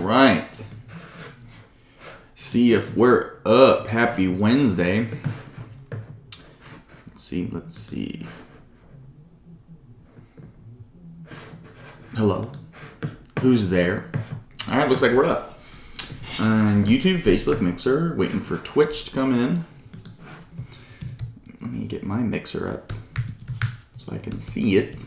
right. See if we're up. Happy Wednesday. Let's see. Hello. Who's there? All right, looks like we're up. On YouTube, Facebook, Mixer, waiting for Twitch to come in. Let me get my Mixer up so I can see it.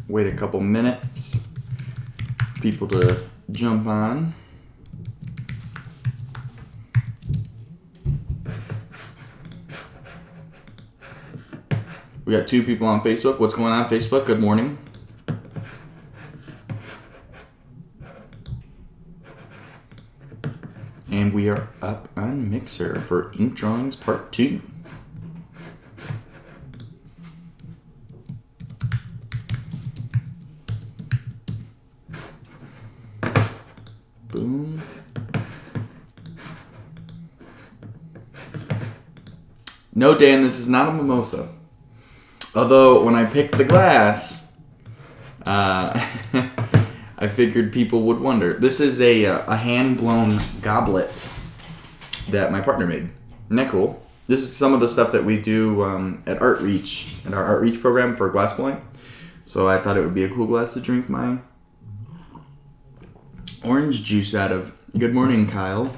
Wait a couple minutes, people to jump on. We got 2 people on Facebook. What's going on, Facebook? Good morning. And we are up on Mixer for Ink Drawings Part 2. Boom. No, Dan, this is not a mimosa. Although, when I picked the glass, I figured people would wonder. This is a hand-blown goblet that my partner made. Isn't that cool? This is some of the stuff that we do at Artreach, in our Artreach program for glass blowing. So I thought it would be a cool glass to drink my orange juice out of. Good morning, Kyle.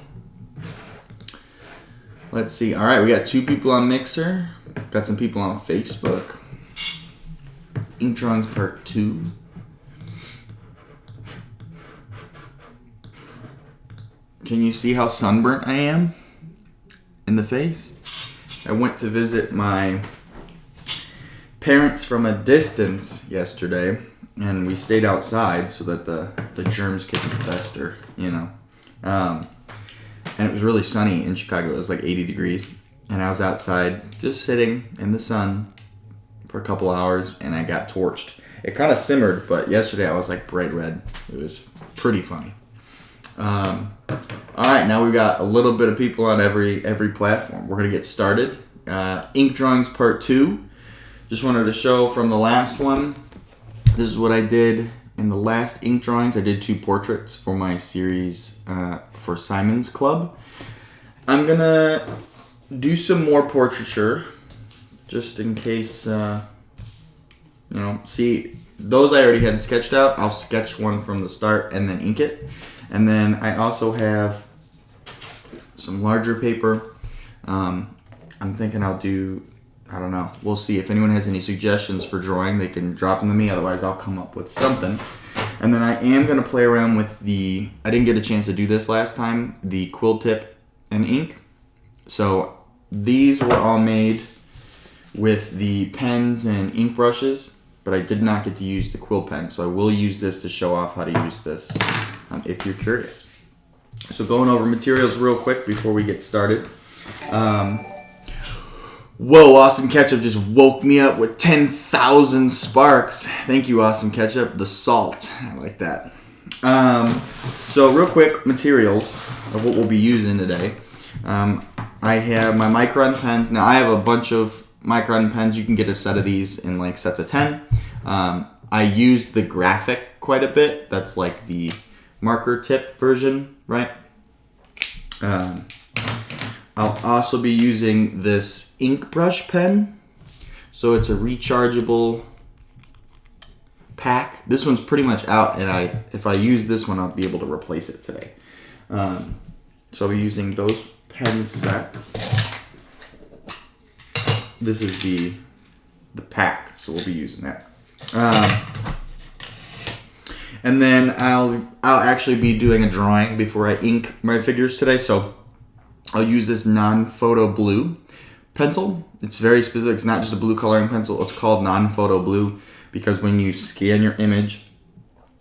Let's see. All right, we got 2 people on Mixer. Got some people on Facebook. Ink Drawings Part 2. Can you see how sunburnt I am in the face? I went to visit my parents from a distance yesterday, and we stayed outside so that the germs couldn't fester, you know. And it was really sunny in Chicago. It was like 80 degrees. And I was outside just sitting in the sun for a couple hours, and I got torched. It kind of simmered, but yesterday I was like bright red. It was pretty funny. All right, now we've got a little bit of people on every platform. We're going to get started. Ink Drawings Part 2. Just wanted to show from the last one. This is what I did in the last ink drawings. I did 2 portraits for my series for Simon's Club. I'm going to do some more portraiture just in case, see, those I already had sketched out. I'll sketch one from the start and then ink it. And then I also have some larger paper. I'm thinking I'll do, I don't know. We'll see. If anyone has any suggestions for drawing, they can drop them to me. Otherwise, I'll come up with something. And then I am going to play around with I didn't get a chance to do this last time, the quill tip and ink. So these were all made with the pens and ink brushes, but I did not get to use the quill pen. So I will use this to show off how to use this if you're curious. So going over materials real quick before we get started. Whoa, Awesome Ketchup just woke me up with 10,000 sparks. Thank you, Awesome Ketchup. The salt. I like that. So real quick, materials of what we'll be using today. I have my Micron pens. Now, I have a bunch of Micron pens. You can get a set of these in like sets of 10. I use the graphic quite a bit. That's like the marker tip version, right? I'll also be using this ink brush pen. So it's a rechargeable pack. This one's pretty much out, and if I use this one, I'll be able to replace it today. So I'll be using those pen sets. This is the pack, so we'll be using that. And then I'll actually be doing a drawing before I ink my figures today. So I'll use this non-photo blue pencil. It's very specific. It's not just a blue coloring pencil. It's called non-photo blue because when you scan your image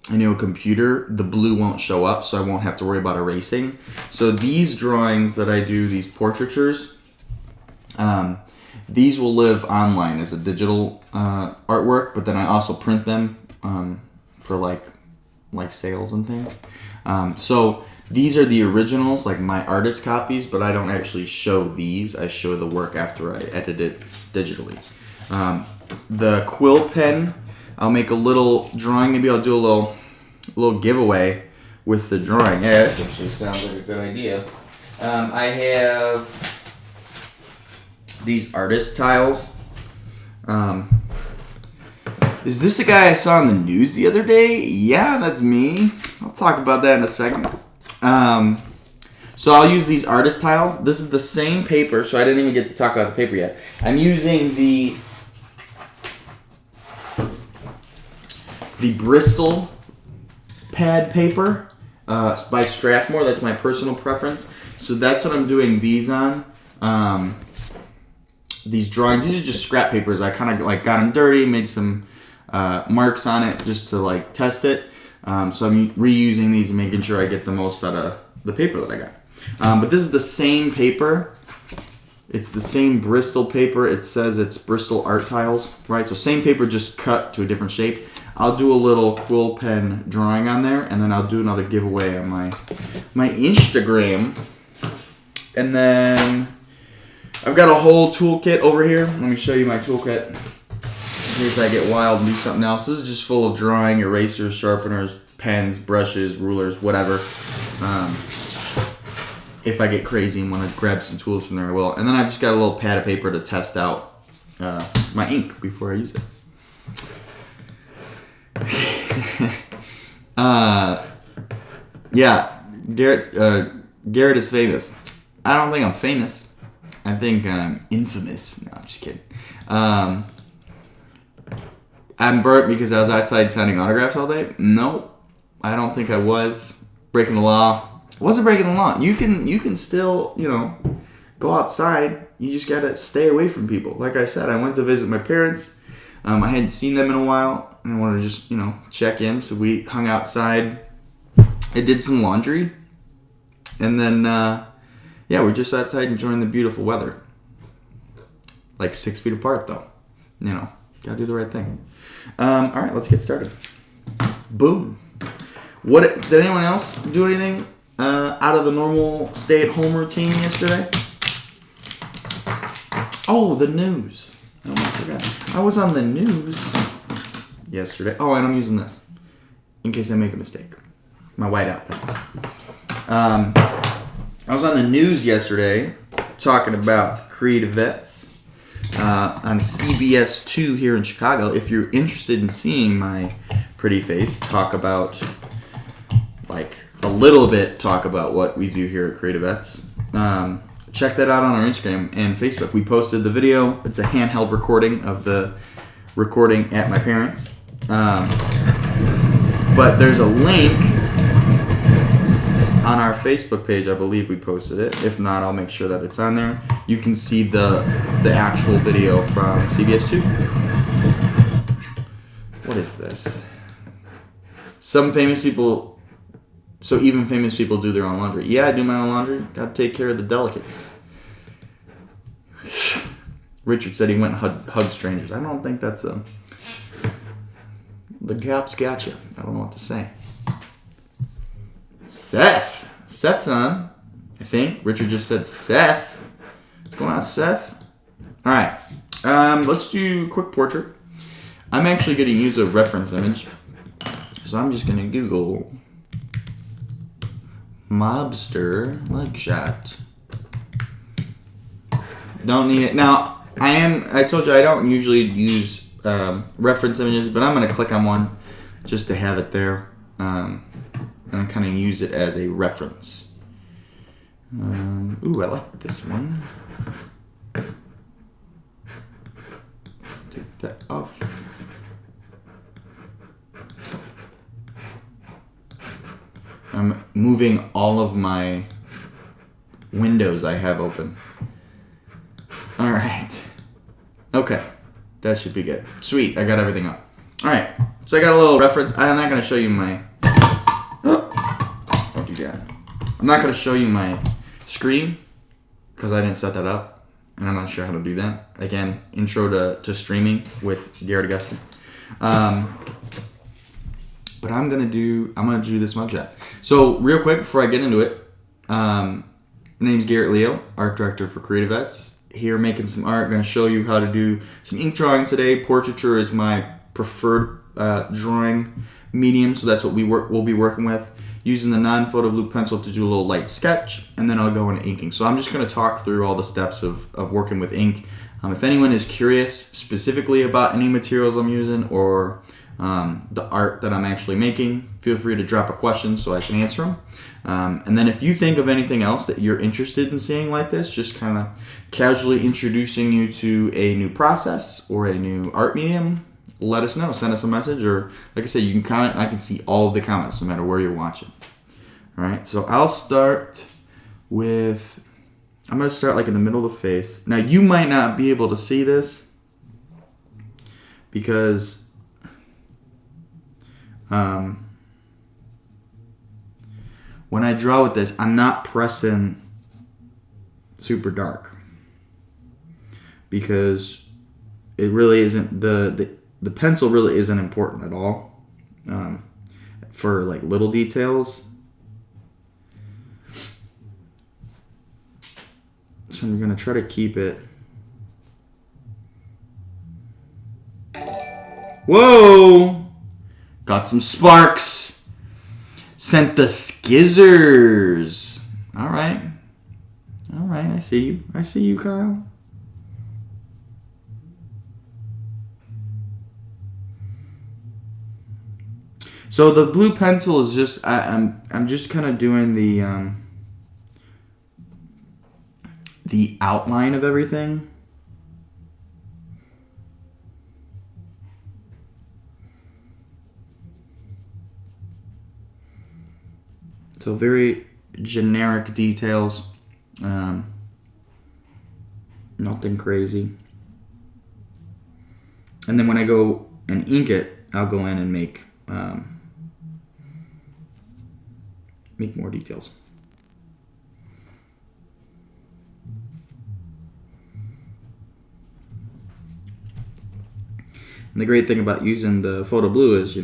into a computer, the blue won't show up, so I won't have to worry about erasing. So these drawings that I do, these portraitures, These will live online as a digital artwork, but then I also print them for like sales and things. So these are the originals, like my artist copies, but I don't actually show these. I show the work after I edit it digitally. The quill pen, I'll make a little drawing. Maybe I'll do a little giveaway with the drawing. Yeah, that actually sounds like a good idea. I have these artist tiles. Is this a guy I saw on the news the other day? Yeah, that's me. I'll talk about that in a second. So I'll use these artist tiles. This is the same paper, so I didn't even get to talk about the paper yet. I'm using the Bristol pad paper by Strathmore. That's my personal preference. So that's what I'm doing these on. These drawings. These are just scrap papers. I kind of like got them dirty, made some marks on it just to like test it. So I'm reusing these and making sure I get the most out of the paper that I got. But this is the same paper. It's the same Bristol paper. It says it's Bristol art tiles, right? So same paper, just cut to a different shape. I'll do a little quill pen drawing on there, and then I'll do another giveaway on my Instagram. And then I've got a whole toolkit over here. Let me show you my toolkit in case I get wild and do something else. This is just full of drawing, erasers, sharpeners, pens, brushes, rulers, whatever. If I get crazy and want to grab some tools from there, I will. And then I've just got a little pad of paper to test out my ink before I use it. Yeah, Garrett is famous. I don't think I'm famous. I think I'm infamous. No, I'm just kidding. I'm burnt because I was outside signing autographs all day. Nope, I don't think I was breaking the law. I wasn't breaking the law. You can still, go outside. You just gotta stay away from people. Like I said, I went to visit my parents. I hadn't seen them in a while, and I wanted to just, check in. So we hung outside. I did some laundry, and then, we're just outside enjoying the beautiful weather. Like 6 feet apart, though. Gotta do the right thing. All right, let's get started. Boom. Did anyone else do anything out of the normal stay-at-home routine yesterday? Oh, the news. I almost forgot. I was on the news yesterday. Oh, and I'm using this in case I make a mistake. My whiteout pen. I was on the news yesterday talking about CreatiVets on CBS 2 here in Chicago. If you're interested in seeing my pretty face talk about, talk about what we do here at CreatiVets, check that out on our Instagram and Facebook. We posted the video. It's a handheld recording of the recording at my parents'. But there's a link on our Facebook page. I believe we posted it. If not, I'll make sure that it's on there. You can see the actual video from CBS 2. What is this? Some famous people... So even famous people do their own laundry. Yeah, I do my own laundry. Got to take care of the delicates. Richard said he went and hugged strangers. I don't think that's a... The cops got you. I don't know what to say. Seth's on, I think. Richard just said Seth. What's going on, Seth? All right. Let's do a quick portrait. I'm actually going to use a reference image. So I'm just going to Google mobster mugshot. Don't need it. Now, I told you I don't usually use reference images, but I'm going to click on one just to have it there and kind of use it as a reference. Ooh, I like this one. Take that off. I'm moving all of my windows I have open. All right. Okay. That should be good. Sweet. I got everything up. All right. So I got a little reference. I'm not going to show you my... Oh, don't do that. I'm not going to show you my screen because I didn't set that up. and I'm not sure how to do that. Again, intro to streaming with Garrett Augustyn. But I'm gonna do this mugshot. So real quick before I get into it, my name's Garrett Leo, art director for CreatiVets. Here making some art. Going to show you how to do some ink drawings today. Portraiture is my preferred drawing medium, so that's what we'll be working with. Using the non-photo blue pencil to do a little light sketch, and then I'll go into inking. So I'm just going to talk through all the steps of working with ink. If anyone is curious specifically about any materials I'm using or the art that I'm actually making, feel free to drop a question so I can answer them. And then if you think of anything else that you're interested in seeing like this, just kind of casually introducing you to a new process or a new art medium, let us know. Send us a message, or like I said, you can comment. I can see all of the comments no matter where you're watching. All right, so I'll start with, I'm going to start like in the middle of the face. Now you might not be able to see this because when I draw with this, I'm not pressing super dark because it really isn't, the pencil really isn't important at all for like little details. So I'm going to try to keep it. Whoa! Got some sparks. Sent the skizzers. All right. All right, I see you. I see you, Kyle. So the blue pencil is just, I'm just kind of doing the outline of everything. So very generic details, nothing crazy. And then when I go and ink it, I'll go in and make more details. And the great thing about using the photo blue is,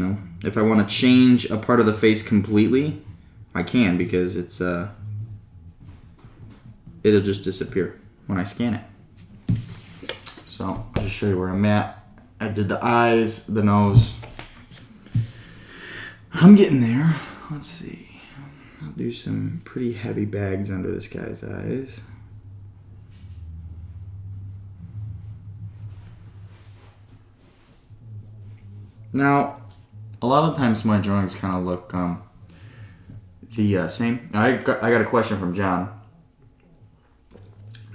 if I want to change a part of the face completely, I can, because it'll just disappear when I scan it. So I'll just show you where I'm at. I did the eyes, the nose. I'm getting there. Let's see. I'll do some pretty heavy bags under this guy's eyes. Now, a lot of times my drawings kind of look the same. I got a question from John.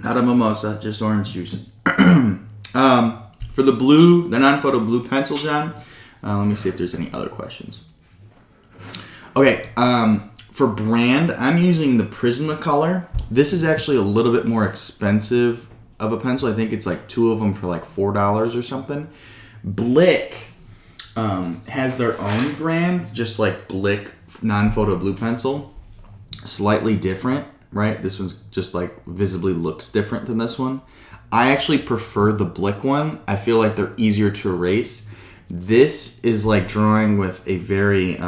Not a mimosa, just orange juice. For the blue, the non-photo blue pencil, John. Let me see if there's any other questions. Okay, for brand, I'm using the Prismacolor. This is actually a little bit more expensive of a pencil. I think it's like 2 of them for like $4 or something. Blick has their own brand, just like Blick non-photo blue pencil. Slightly different, right? This one's just like visibly looks different than this one. I actually prefer the Blick one. I feel like they're easier to erase. This is like drawing with a very,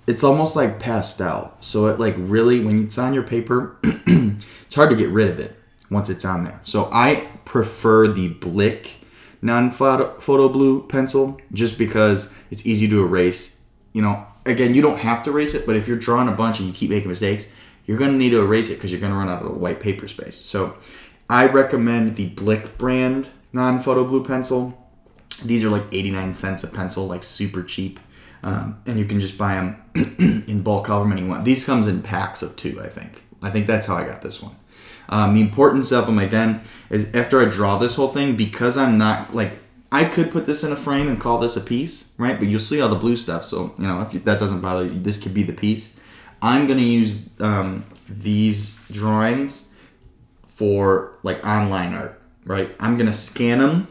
it's almost like pastel. So it like really, when it's on your paper, it's hard to get rid of it once it's on there. So I prefer the Blick non-photo blue pencil just because it's easy to erase. Again, you don't have to erase it, but if you're drawing a bunch and you keep making mistakes, you're going to need to erase it because you're going to run out of white paper space. So I recommend the Blick brand non-photo blue pencil. These are like 89 cents a pencil, like super cheap. And you can just buy them in bulk however many you want. These comes in packs of 2, I think. I think that's how I got this one. The importance of them, again, is after I draw this whole thing, because I'm not, like, I could put this in a frame and call this a piece, right? But you'll see all the blue stuff, so, if that doesn't bother you, this could be the piece. I'm going to use these drawings for, like, online art, right? I'm going to scan them,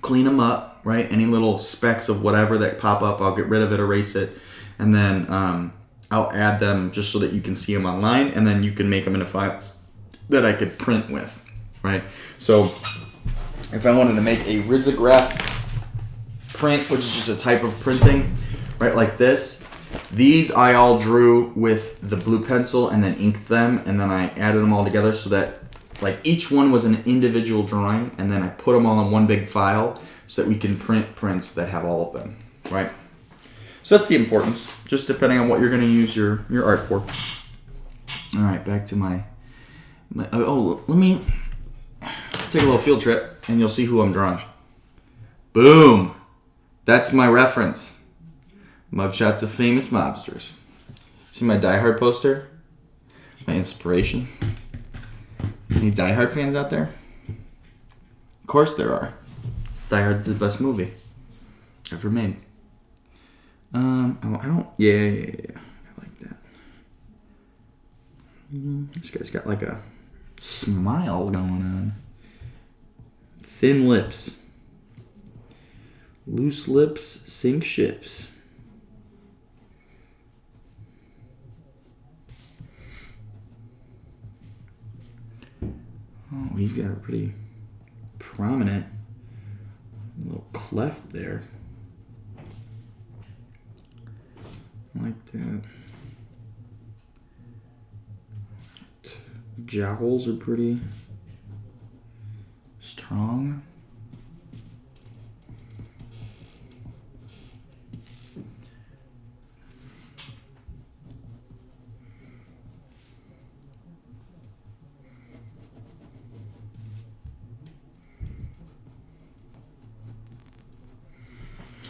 clean them up, right? Any little specks of whatever that pop up, I'll get rid of it, erase it, and then I'll add them just so that you can see them online, and then you can make them into files that I could print with. right? So if I wanted to make a risograph print, which is just a type of printing, right, like this, these I all drew with the blue pencil and then inked them, and then I added them all together so that like each one was an individual drawing, and then I put them all in one big file so that we can print prints that have all of them, right? So that's the importance, just depending on what you're going to use your art for. All right, back to my let me take a little field trip, and you'll see who I'm drawing. Boom! That's my reference. Mugshots of famous mobsters. See my Die Hard poster? My inspiration. Any Die Hard fans out there? Of course there are. Die Hard's the best movie ever made. I don't. Yeah. I like that. This guy's got like a smile going on. Thin lips. Loose lips sink ships. Oh, he's got a pretty prominent little cleft there. Like that. Jowls are pretty strong.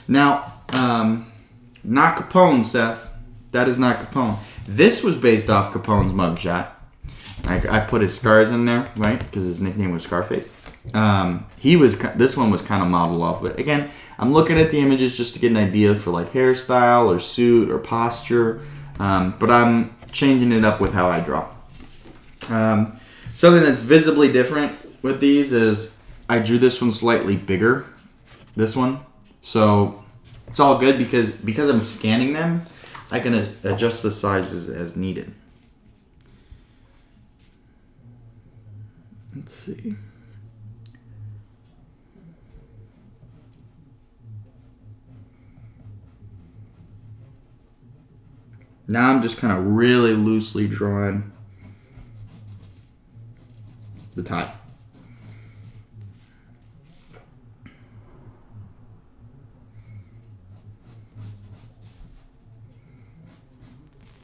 Now, not Capone, Seth. That is not Capone. This was based off Capone's mugshot. I put his scars in there, right? Because his nickname was Scarface. This one was kind of modeled off of it. Again, I'm looking at the images just to get an idea for like hairstyle or suit or posture. But I'm changing it up with how I draw. Something that's visibly different with these is I drew this one slightly bigger. This one. So it's all good because I'm scanning them, I can adjust the sizes as needed. Let's see. Now I'm just kind of really loosely drawing the tie.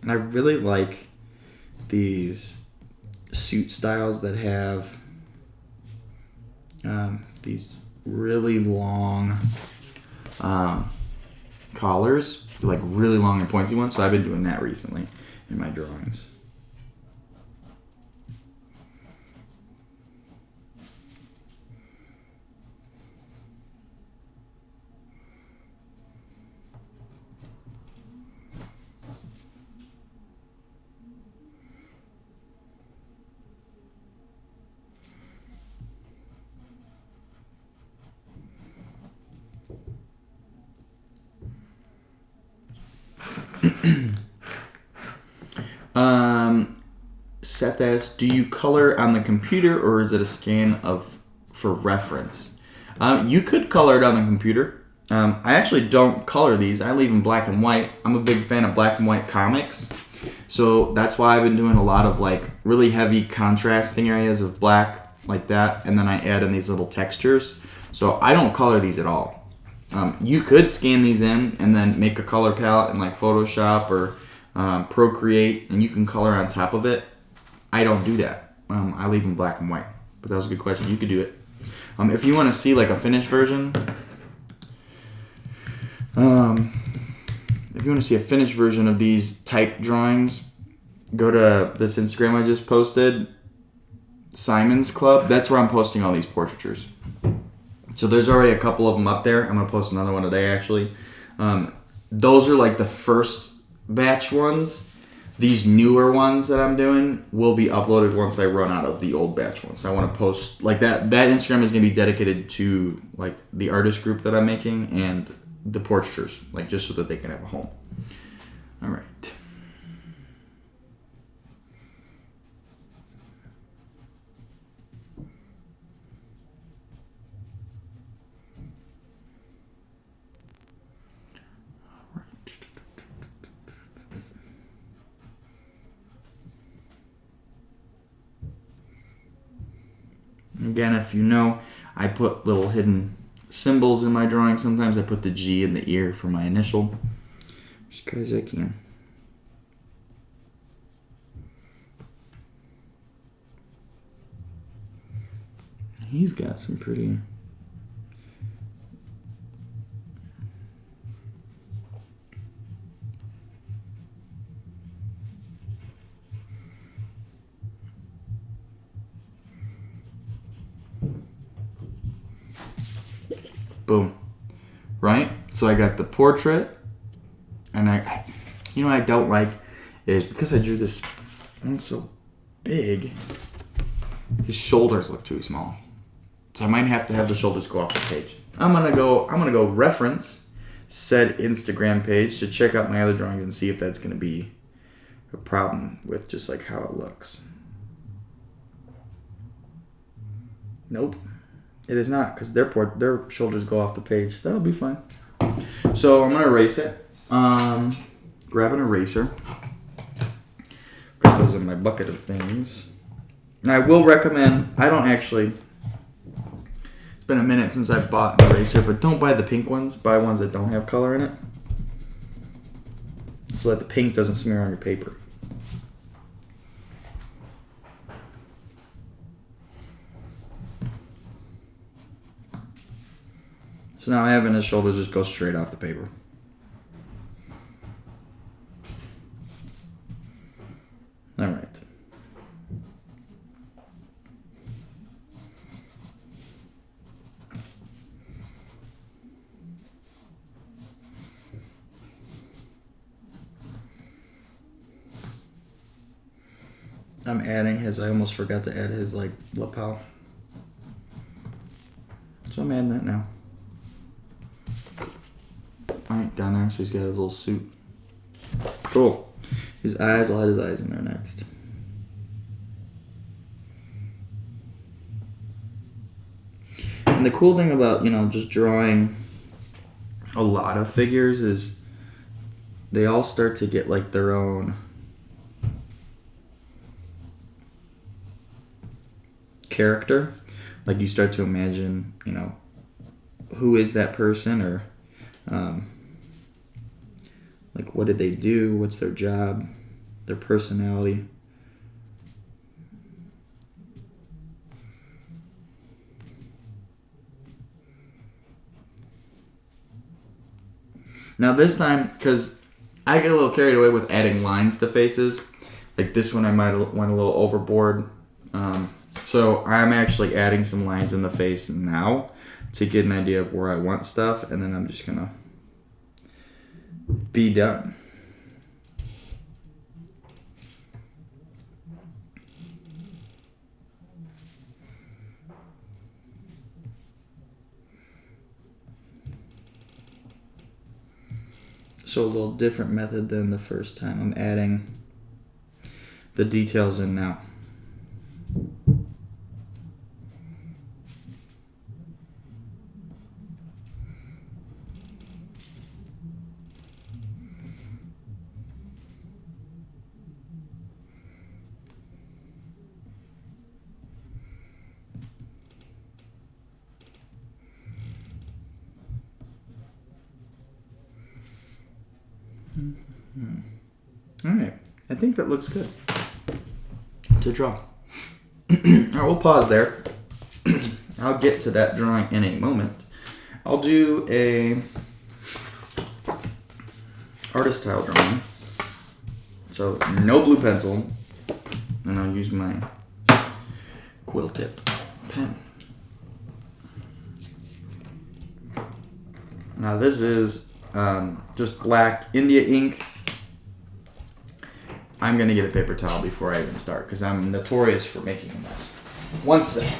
And I really like these suit styles that have these really long collars, like really long and pointy ones. So I've been doing that recently in my drawings. Seth asks, do you color on the computer or is it a scan for reference? You could color it on the computer. I actually don't color these. I leave them black and white. I'm a big fan of black and white comics. So that's why I've been doing a lot of like really heavy contrasting areas of black like that. And then I add in these little textures. So I don't color these at all. You could scan these in and then make a color palette in like Photoshop or Procreate, and you can color on top of it. I don't do that. I leave them black and white. But that was a good question. You could do it. If you want to see like a finished version, if you want to see a finished version of these type drawings, go to this Instagram I just posted, Simon's Club. That's where I'm posting all these portraitures. So there's already a couple of them up there. I'm going to post another one today, actually. Those are like the first batch ones. These newer ones that I'm doing will be uploaded once I run out of the old batch ones. I want to post like that. That Instagram is going to be dedicated to like the artist group that I'm making and the portraitures, like just so that they can have a home. All right. Again, if you know, I put little hidden symbols in my drawing. Sometimes I put the G in the ear for my initial. Just because I can. He's got some pretty... Boom. Right? So I got the portrait, and you know what I don't like is because I drew this one so big, his shoulders look too small. So I might have to have the shoulders go off the page. I'm gonna go reference said Instagram page to check out my other drawings and see if that's gonna be a problem with just like how it looks. Nope. It is not, because their shoulders go off the page. That'll be fine. So I'm going to erase it. Grab an eraser. Put those in my bucket of things. And I will recommend, it's been a minute since I bought an eraser, but don't buy the pink ones. Buy ones that don't have color in it. So that the pink doesn't smear on your paper. So now I'm having his shoulders just go straight off the paper. All right. I'm adding his, I almost forgot to add his like lapel. So I'm adding that now. Alright, down there, so he's got his little suit. Cool. His eyes, I'll add his eyes in there next. And the cool thing about, just drawing a lot of figures is they all start to get like their own character. Like you start to imagine, who is that person, or like what did they do, what's their job, their personality. Now this time, because I get a little carried away with adding lines to faces, like this one I might have went a little overboard. So I'm actually adding some lines in the face now to get an idea of where I want stuff, and then I'm just gonna be done. So a little different method than the first time. I'm adding the details in now. All right, I think that looks good to draw. All right, we'll pause there. I'll get to that drawing in a moment. I'll do a artist style drawing. So no blue pencil, and I'll use my quill tip pen. Now this is just black India ink. I'm going to get a paper towel before I even start because I'm notorious for making a mess. One second.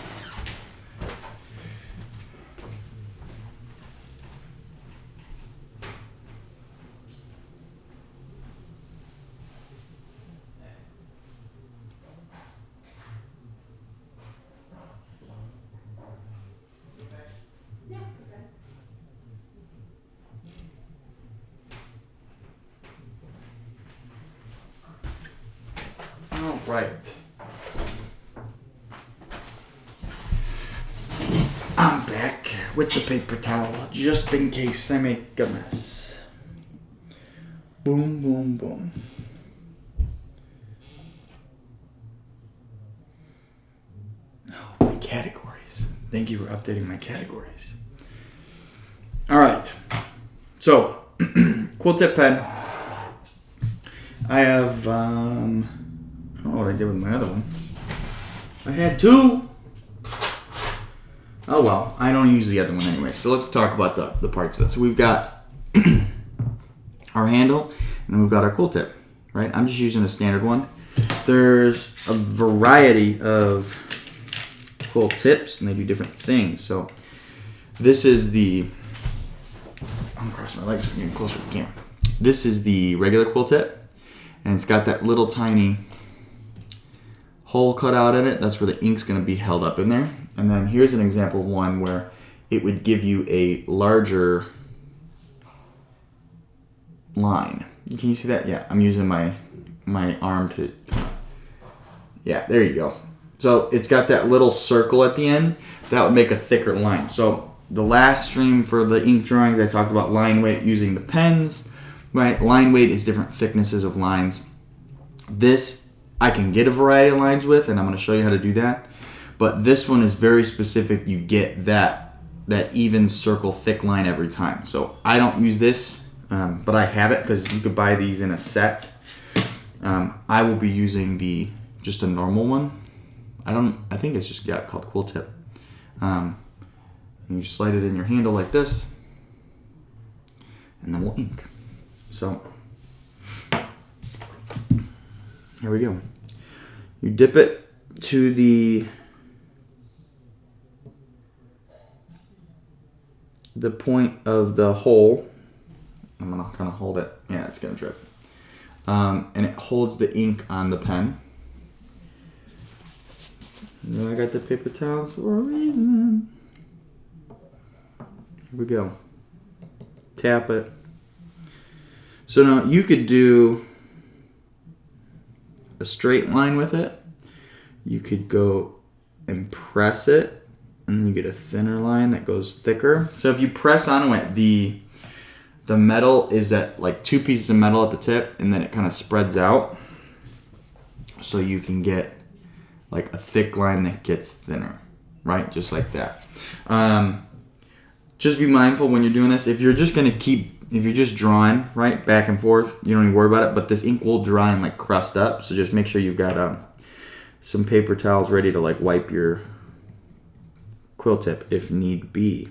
All right. with the paper towel, just in case I make a mess. Boom, boom, boom. Oh, my categories. Thank you for updating my categories. All right. So, quill tip pen. I have, I don't know what I did with my other one. I had 2. Oh well, I don't use the other one anyway. So let's talk about the parts of it. So we've got our handle, and we've got our quill tip, right? I'm just using a standard one. There's a variety of quill tips, and they do different things. So this is the, I'm gonna cross my legs so we're getting closer to the camera. This is the regular quill tip, and it's got that little tiny hole cut out in it. That's where the ink's gonna be held up in there. And then here's an example of one where it would give you a larger line. Can you see that? Yeah, I'm using my arm to, yeah, there you go. So it's got that little circle at the end. That would make a thicker line. So the last stream for the ink drawings, I talked about line weight using the pens, right? Line weight is different thicknesses of lines. This, I can get a variety of lines with, and I'm gonna show you how to do that. But this one is very specific. You get that even circle thick line every time. So I don't use this, but I have it because you could buy these in a set. I will be using just a normal one. I think it's just called quill tip. And you slide it in your handle like this, and then we'll ink. So here we go. You dip it to the point of the hole. I'm gonna kind of hold it. Yeah, it's gonna drip. And it holds the ink on the pen. I got the paper towels for a reason. Here we go. Tap it. So now you could do a straight line with it. You could go and press it, and then you get a thinner line that goes thicker. So if you press onto it, the metal is at like 2 pieces of metal at the tip, and then it kind of spreads out. So you can get like a thick line that gets thinner, right? Just like that. Just be mindful when you're doing this. If you're just drawing, right, back and forth, you don't even worry about it, but this ink will dry and like crust up. So just make sure you've got some paper towels ready to like wipe your quill tip if need be.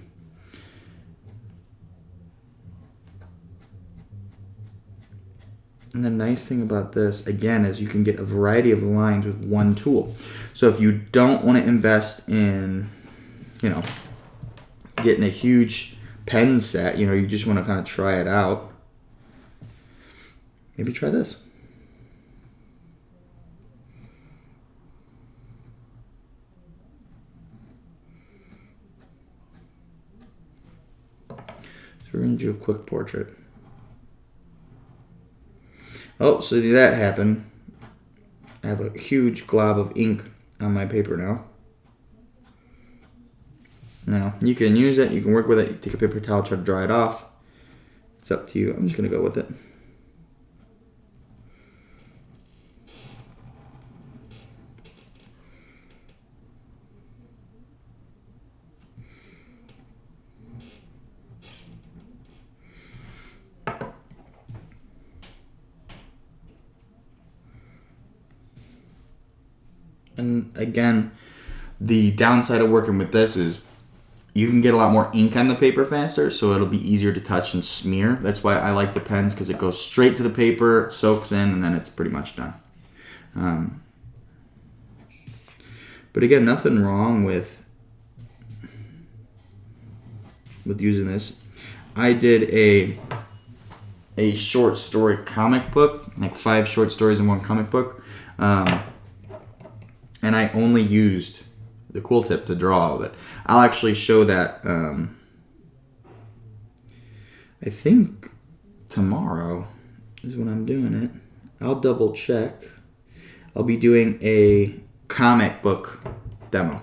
And the nice thing about this, again, is you can get a variety of lines with one tool. So if you don't want to invest in, getting a huge pen set, you just want to kind of try it out, maybe try this. So we're going to do a quick portrait. Oh, so that happened. I have a huge glob of ink on my paper now. Now, you can use it, you can work with it, you take a paper towel, try to dry it off. It's up to you. I'm just going to go with it. And again, the downside of working with this is you can get a lot more ink on the paper faster, so it'll be easier to touch and smear. That's why I like the pens, because it goes straight to the paper, soaks in, and then it's pretty much done. But again, nothing wrong with using this. I did a short story comic book, like 5 short stories in one comic book. And I only used the quill tip to draw all of it. I'll actually show that, I think tomorrow is when I'm doing it. I'll double check. I'll be doing a comic book demo.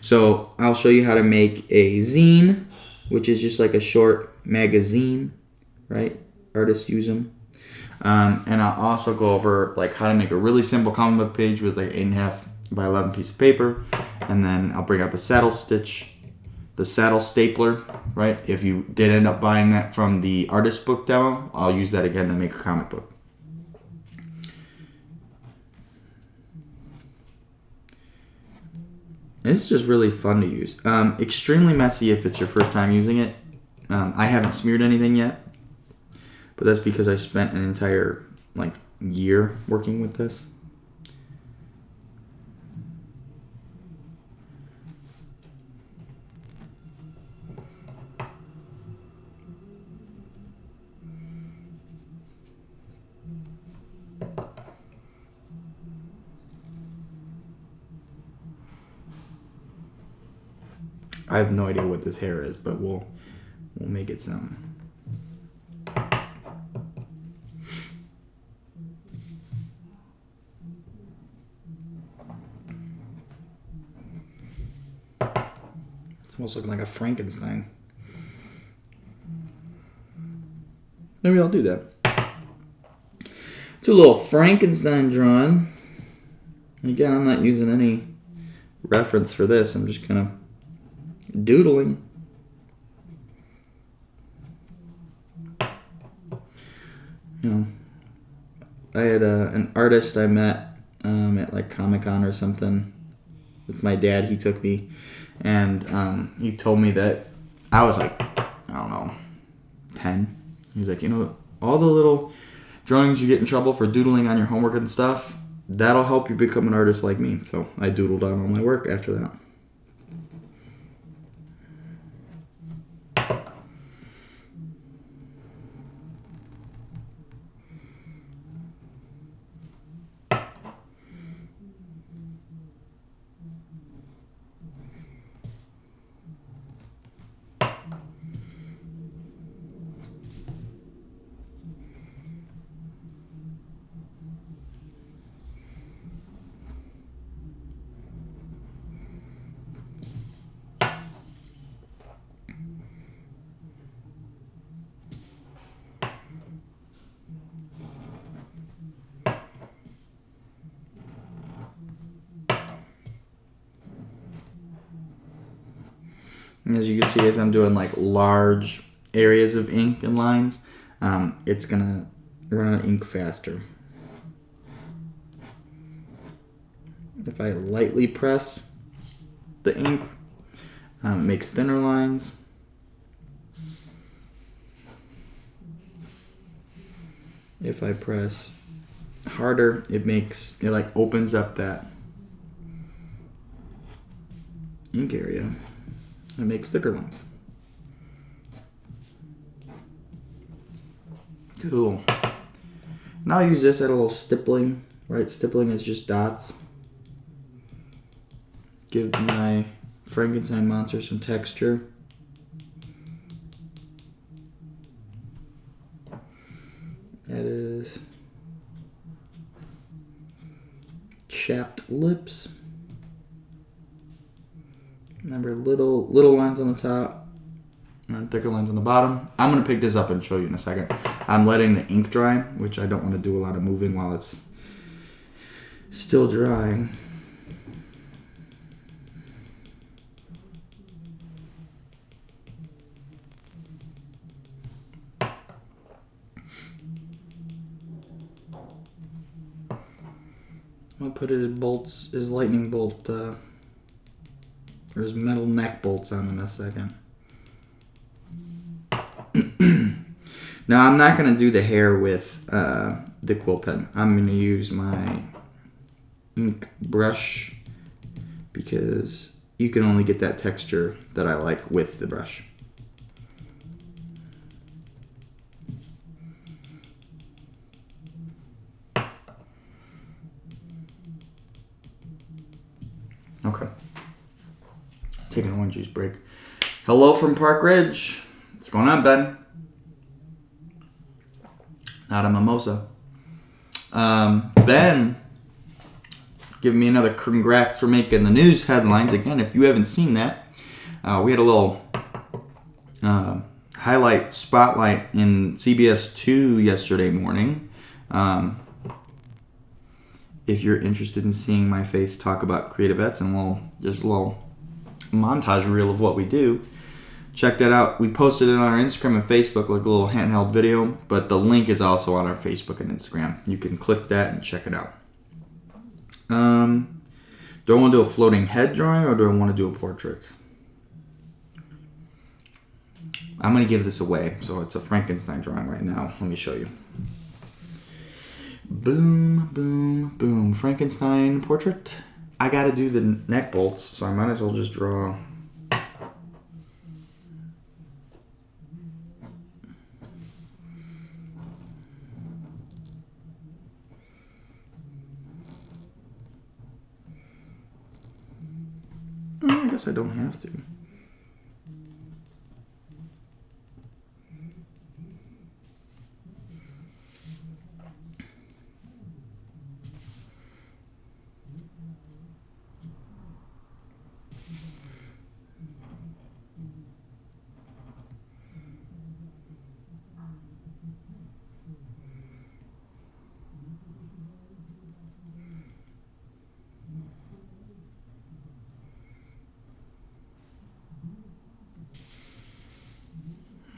So I'll show you how to make a zine, which is just like a short magazine, right? Artists use them. And I'll also go over like how to make a really simple comic book page with like 8.5 by 11 piece of paper. And then I'll bring out the saddle stitch, the saddle stapler, right? If you did end up buying that from the artist book demo, I'll use that again to make a comic book. This is just really fun to use. Extremely messy if it's your first time using it. I haven't smeared anything yet, but that's because I spent an entire year working with this. I have no idea what this hair is, but we'll make it sound. It's almost looking like a Frankenstein. Maybe I'll do that. Do a little Frankenstein drawing. Again, I'm not using any reference for this. I'm just kind of doodling. I had an artist I met at like Comic-Con or something with my dad. He took me, and he told me that I was like, I don't know, 10. He's like, all the little drawings you get in trouble for doodling on your homework and stuff, that'll help you become an artist like me. So I doodled on all my work after that. And as you can see, as I'm doing like large areas of ink and lines, it's gonna run out of ink faster. If I lightly press the ink, it makes thinner lines. If I press harder, it opens up that ink area. It makes thicker lines. Cool. Now I'll use this at a little stippling, right? Stippling is just dots. Give my Frankenstein monster some texture. That is chapped lips. Remember, little lines on the top and thicker lines on the bottom. I'm going to pick this up and show you in a second. I'm letting the ink dry, which I don't want to do a lot of moving while it's still drying. I'll put his lightning bolt, or his metal neck bolts on in a second. Now I'm not going to do the hair with the quill pen. I'm going to use my ink brush because you can only get that texture that I like with the brush. Okay. Taking an orange juice break. Hello from Park Ridge. What's going on, Ben? Not a mimosa. Ben giving me another congrats for making the news headlines. Again, if you haven't seen that, we had a little highlight spotlight in CBS 2 yesterday morning. If you're interested in seeing my face talk about CreatiVets and just a little montage reel of what we do, check that out. We posted it on our Instagram and Facebook, like a little handheld video, but the link is also on our Facebook and Instagram. You can click that and check it out. Do I want to do a floating head drawing or do I want to do a portrait? I'm going to give this away. So it's a Frankenstein drawing right now. Let me show you. Boom, boom, boom. Frankenstein portrait. I got to do the neck bolts, so I might as well just draw. I guess I don't have to.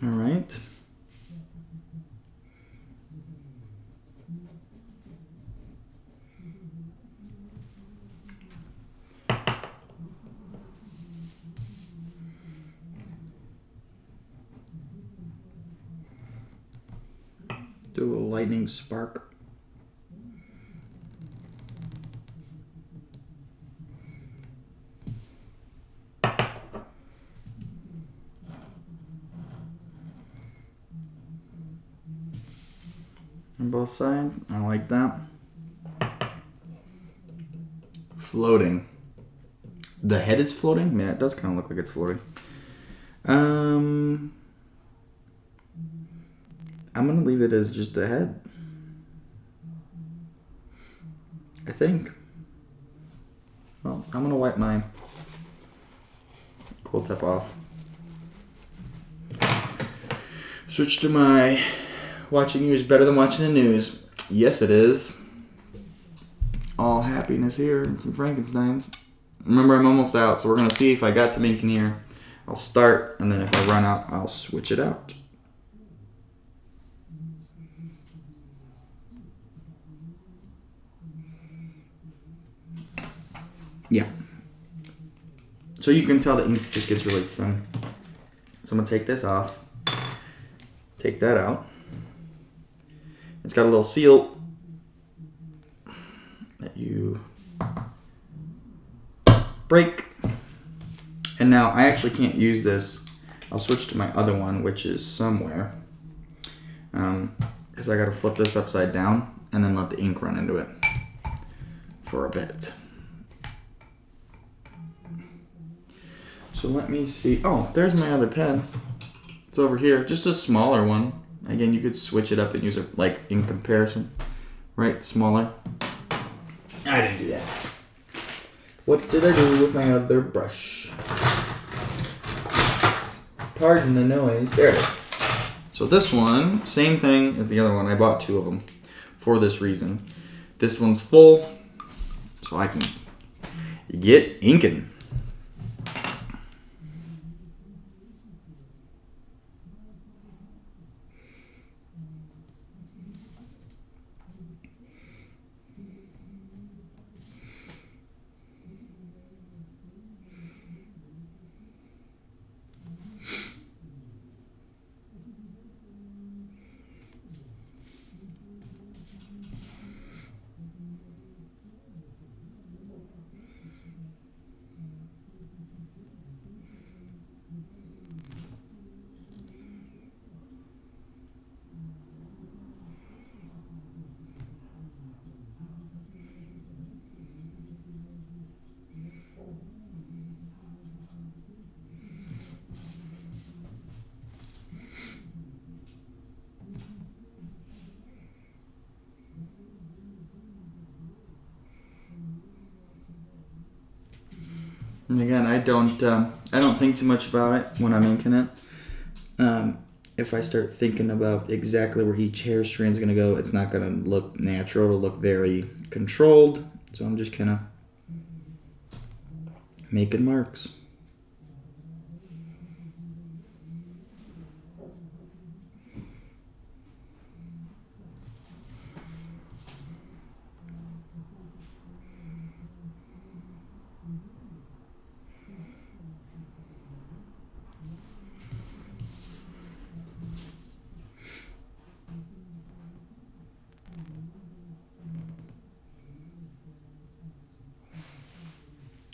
All right. Do a little lightning spark. On both sides. I like that. Floating. The head is floating? Yeah, it does kind of look like it's floating. I'm going to leave it as just a head. I think. Well, I'm going to wipe my cool tip off. Switch to my watching you is better than watching the news. Yes, it is. All happiness here and some Frankensteins. Remember, I'm almost out, so we're going to see if I got some ink in here. I'll start, and then if I run out, I'll switch it out. Yeah. So you can tell the ink just gets really thin. So I'm going to take this off. Take that out. It's got a little seal that you break. And now I actually can't use this. I'll switch to my other one, which is somewhere. Because I got to flip this upside down and then let the ink run into it for a bit. So let me see. Oh, there's my other pen. It's over here. Just a smaller one. Again, you could switch it up and use it like in comparison. Right? Smaller. I didn't do that. What did I do with my other brush? Pardon the noise. There it is. So this one, same thing as the other one. I bought 2 of them for this reason. This one's full, so I can get inking. And again, I don't think too much about it when I'm inking it. If I start thinking about exactly where each hair strand is going to go, it's not going to look natural. It'll look very controlled. So I'm just kind of making marks.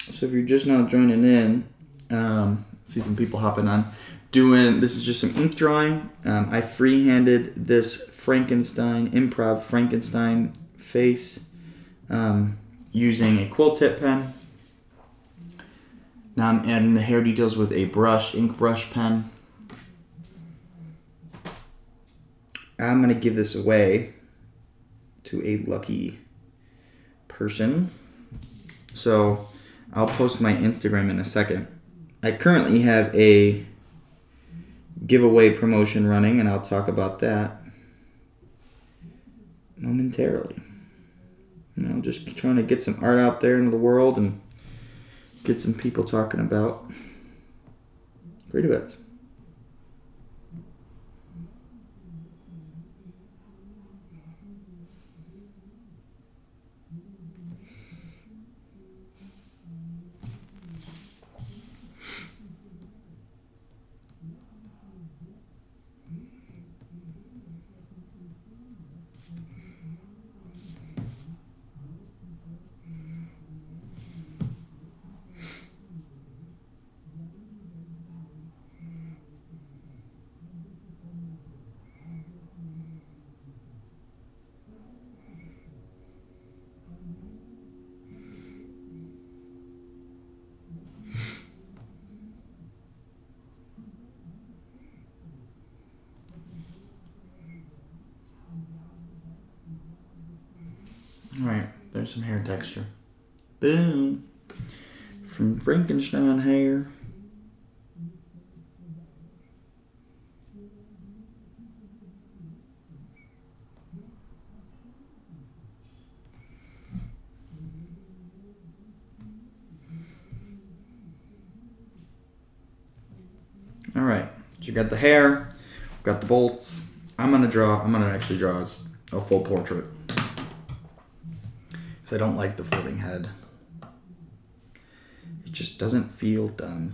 So if you're just now joining in, see some people hopping on. This is just some ink drawing. I freehanded this improv Frankenstein face using a quill tip pen. Now I'm adding the hair details with a ink brush pen. I'm going to give this away to a lucky person. So I'll post my Instagram in a second. I currently have a giveaway promotion running, and I'll talk about that momentarily. Just trying to get some art out there into the world and get some people talking about CreatiVets. Alright, there's some hair texture. Boom. From Frankenstein hair. Alright, so you got the hair, got the bolts. I'm gonna actually draw a full portrait. Because I don't like the floating head. It just doesn't feel done.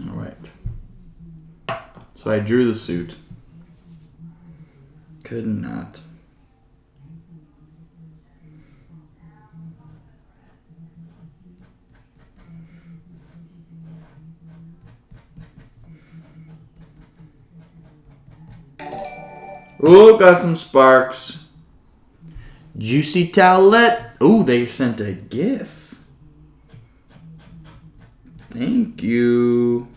Alright. So I drew the suit. Could not. Oh, got some sparks. Juicy towelette. Oh, they sent a GIF. Thank you.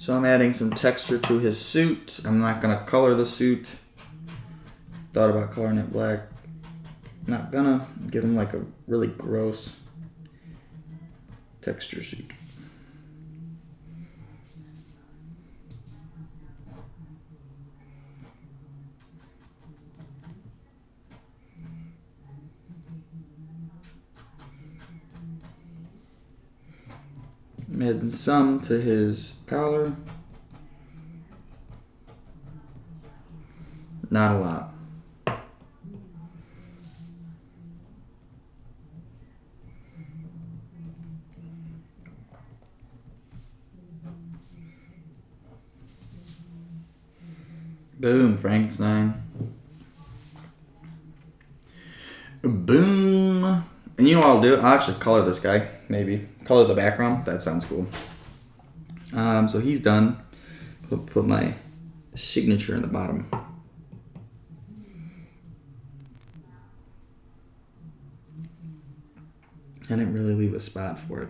So I'm adding some texture to his suit. I'm not gonna color the suit. Thought about coloring it black. Not gonna. Give him like a really gross texture suit. I'm adding some to his collar. Not a lot. Boom, Frankenstein. Boom. And you know what I'll do? I'll actually color this guy, maybe. Color the background. That sounds cool. So he's done. Put my signature in the bottom. I didn't really leave a spot for it.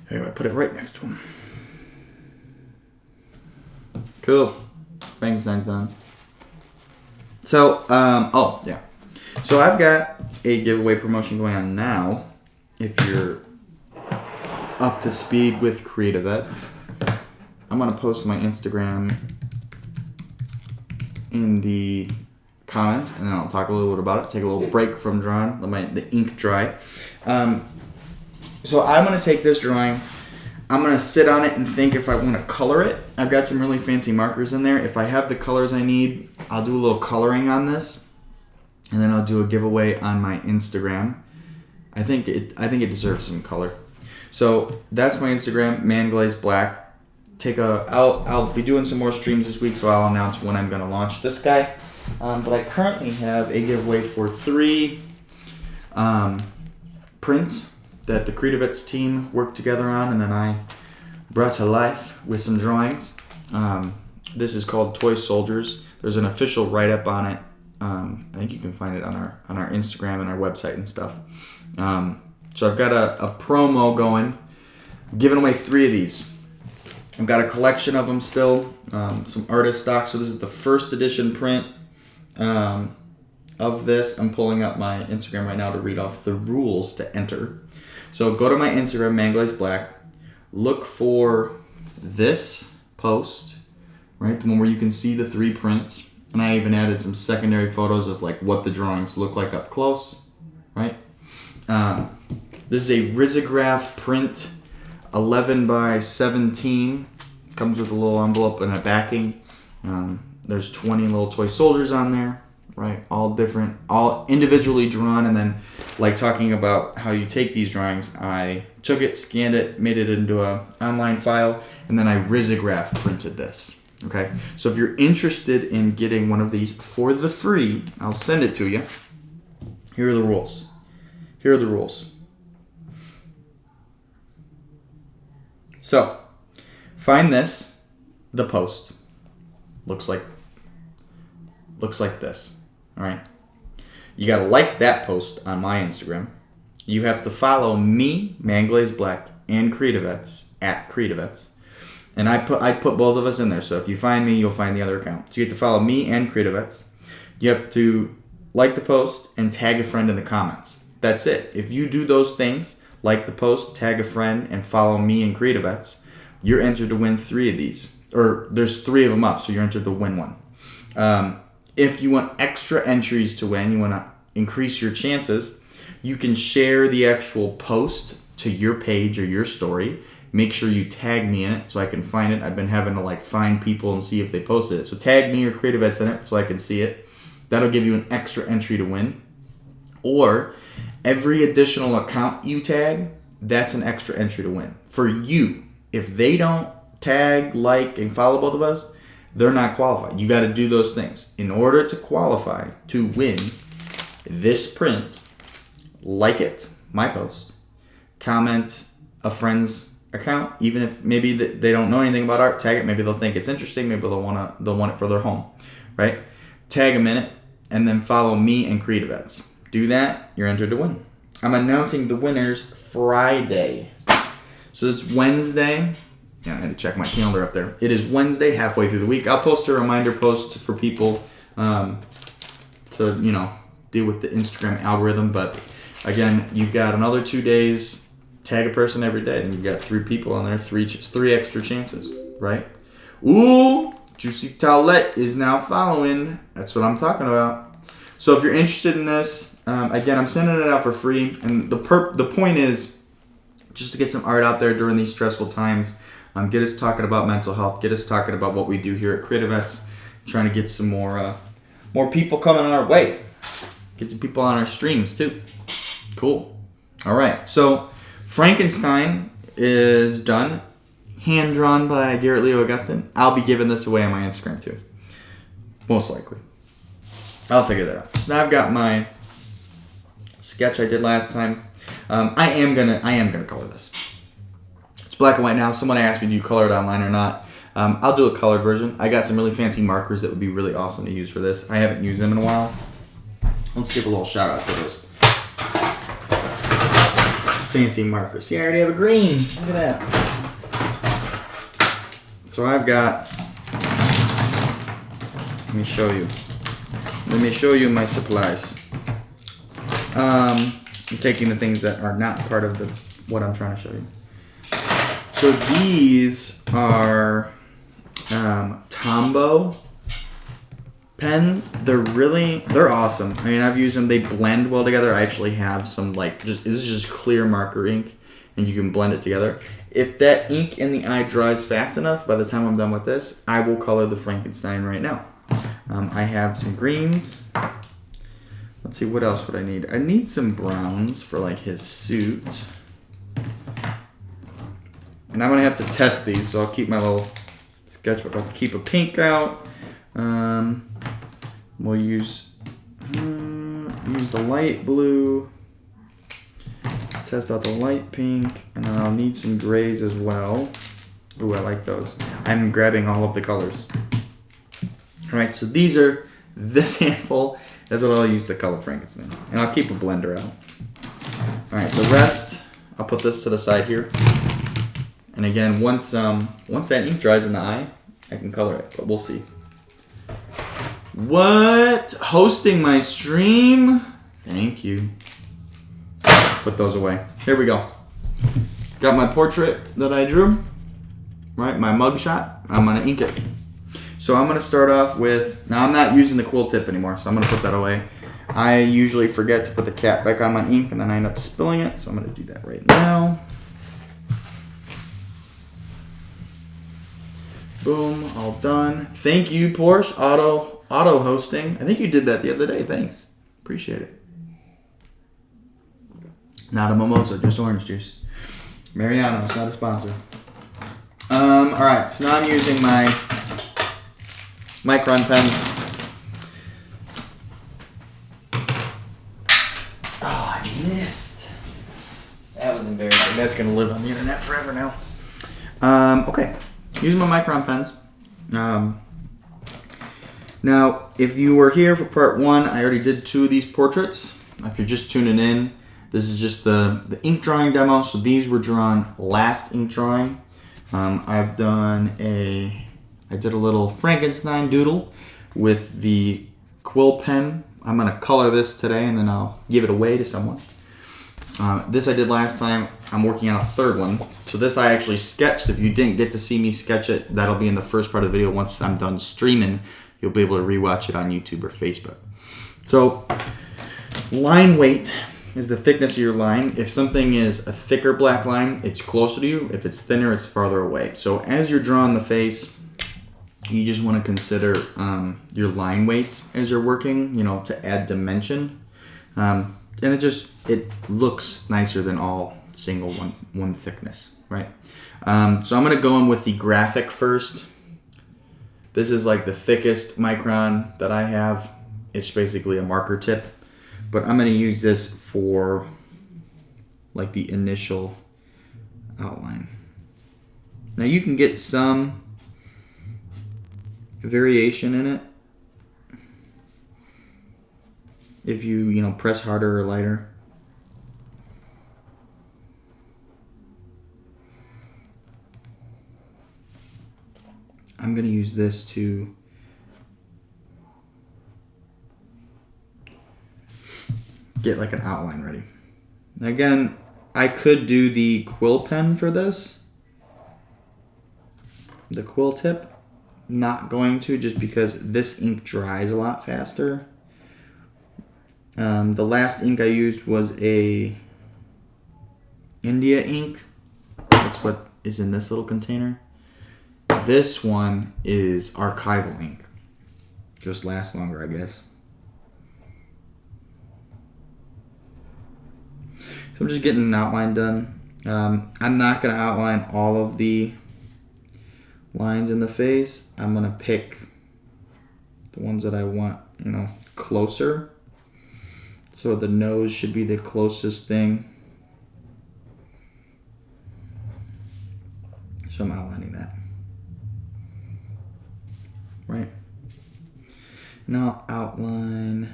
Anyway, put it right next to him. Cool. Frankenstein's done. So, oh, yeah. So I've got a giveaway promotion going on now. If you're up to speed with CreatiVets, I'm going to post my Instagram in the comments, and then I'll talk a little bit about it. Take a little break from drawing, let the ink dry. So I'm going to take this drawing. I'm going to sit on it and think if I want to color it. I've got some really fancy markers in there. If I have the colors I need, I'll do a little coloring on this. And then I'll do a giveaway on my Instagram. I think it deserves some color. So that's my Instagram, ManGlazeBlack. I'll be doing some more streams this week, so I'll announce when I'm going to launch this guy. But I currently have a giveaway for 3 prints that the CreatiVets team worked together on, and then I brought to life with some drawings. This is called Toy Soldiers. There's an official write-up on it. I think you can find it on our Instagram and our website and stuff. So I've got a promo going, giving away 3 of these. I've got a collection of them still, some artist stock. So this is the first edition print of this. I'm pulling up my Instagram right now to read off the rules to enter. So go to my Instagram, ManGlazeBlack. Look for this post, right? The one where you can see the 3 prints. And I even added some secondary photos of like what the drawings look like up close, right? This is a risograph print, 11 by 17. Comes with a little envelope and a backing. There's 20 little toy soldiers on there, right? All different, all individually drawn. And then like talking about how you take these drawings, I took it, scanned it, made it into a online file, and then I risograph printed this. Okay, so if you're interested in getting one of these for the free, I'll send it to you. Here are the rules. Here are the rules. So, find this, the post. Looks like this. All right. You got to like that post on my Instagram. You have to follow me, ManGlazeBlack, and CreatiVets, at CreatiVets. And I put both of us in there. So if you find me, you'll find the other account. So you have to follow me and CreatiVets. You have to like the post and tag a friend in the comments. That's it. If you do those things, like the post, tag a friend, and follow me and CreatiVets, you're entered to win 3 of these. Or there's 3 of them up, so you're entered to win one. If you want extra entries to win, you want to increase your chances, you can share the actual post to your page or your story. Make sure you tag me in it so I can find it. I've been having to like find people and see if they posted it. So tag me or CreatiVets in it so I can see it. That'll give you an extra entry to win. Or every additional account you tag, that's an extra entry to win. For you, if they don't tag, like, and follow both of us, they're not qualified. You got to do those things. In order to qualify to win this print, like it, my post, comment a friend's account, even if maybe they don't know anything about art, tag it. Maybe they'll think it's interesting. Maybe they'll want it for their home, right? Tag them in it, and then follow me and CreatiVets. Do that, you're entered to win. I'm announcing the winners Friday. So it's Wednesday. Yeah, I had to check my calendar up there. It is Wednesday, halfway through the week. I'll post a reminder post for people to, deal with the Instagram algorithm. But again, you've got another 2 days. Tag a person every day. Then you've got 3 people on there, three extra chances, right? Ooh, Juicy Towlette is now following. That's what I'm talking about. So if you're interested in this, again, I'm sending it out for free. And the point is just to get some art out there during these stressful times. Get us talking about mental health. Get us talking about what we do here at CreatiVets. Trying to get some more people coming our way. Get some people on our streams too. Cool. All right. So Frankenstein is done. Hand drawn by Garrett Augustyn. I'll be giving this away on my Instagram too. Most likely. I'll figure that out. So now I've got my sketch I did last time. I am gonna color this. It's black and white now. Someone asked me, do you color it online or not? I'll do a colored version. I got some really fancy markers that would be really awesome to use for this. I haven't used them in a while. Let's give a little shout out to those fancy markers. See, I already have a green. Look at that. So I've got, let me show you my supplies. I'm taking the things that are not part of what I'm trying to show you. So these are Tombow pens. They're awesome. I mean, I've used them. They blend well together. I actually have some this is just clear marker ink, and you can blend it together. If that ink in the eye dries fast enough, by the time I'm done with this, I will color the Frankenstein right now. I have some greens. Let's see, what else would I need? I need some browns for his suit. And I'm going to have to test these, so I'll keep my little sketchbook. I'll keep a pink out. We'll use the light blue. Test out the light pink. And then I'll need some grays as well. Ooh, I like those. I'm grabbing all of the colors. Alright, so these are this handful. That's what I'll use to color Frankenstein. And I'll keep a blender out. Alright, the rest, I'll put this to the side here. And again, once that ink dries in the eye, I can color it, but we'll see. What? Hosting my stream? Thank you. Put those away. Here we go. Got my portrait that I drew. Right, my mugshot. I'm gonna ink it. So I'm gonna start off with, now I'm not using the quill tip anymore, so I'm gonna put that away. I usually forget to put the cap back on my ink and then I end up spilling it, so I'm gonna do that right now. Boom, all done. Thank you, Porsche Auto Hosting. I think you did that the other day. Thanks. Appreciate it. Not a mimosa, just orange juice. Mariano's, not a sponsor. Alright, so now I'm using my Micron pens. Oh, I missed. That was embarrassing. That's going to live on the internet forever now. Okay. Using my Micron pens. Now, if you were here for part 1, I already did 2 of these portraits. If you're just tuning in, this is just the ink drawing demo. So these were drawn last ink drawing. I did a little Frankenstein doodle with the quill pen. I'm going to color this today and then I'll give it away to someone. This I did last time. I'm working on a third one. So this I actually sketched. If you didn't get to see me sketch it, that'll be in the first part of the video. Once I'm done streaming, you'll be able to rewatch it on YouTube or Facebook. So line weight is the thickness of your line. If something is a thicker black line, it's closer to you. If it's thinner, it's farther away. So as you're drawing the face, you just want to consider your line weights as you're working, to add dimension. And it looks nicer than all single one thickness, right? So I'm going to go in with the graphic first. This is like the thickest Micron that I have. It's basically a marker tip. But I'm going to use this for like the initial outline. Now you can get some variation in it if you press harder or lighter. I'm going to use this to get like an outline ready. Again, I could do the quill pen for this, the quill tip. Not going to, just because this ink dries a lot faster. The last ink I used was a India ink. That's what is in this little container. This one is archival ink. Just lasts longer, I guess. So I'm just getting an outline done. I'm not going to outline all of the lines in the face. I'm going to pick the ones that I want, closer. So the nose should be the closest thing. So I'm outlining that. Right. Now I'll outline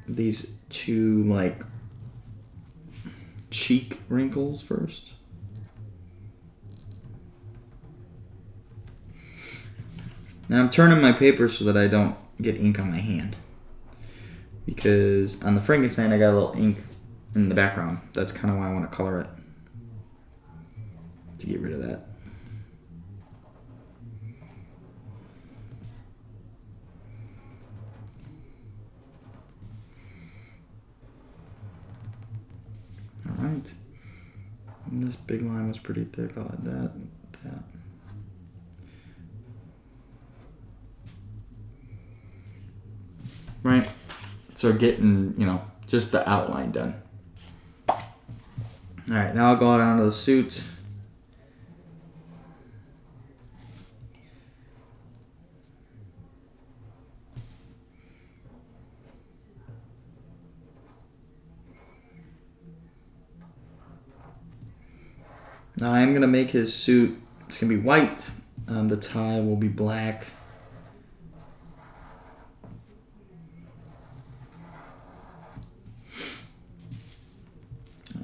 these two like cheek wrinkles first. Now I'm turning my paper so that I don't get ink on my hand. Because on the Frankenstein I got a little ink in the background. That's kind of why I want to color it. To get rid of that. Alright. And this big line was pretty thick. I'll add that. Right, so getting, just the outline done. All right, now I'll go down to the suit. Now I'm gonna make his suit, it's gonna be white. The tie will be black.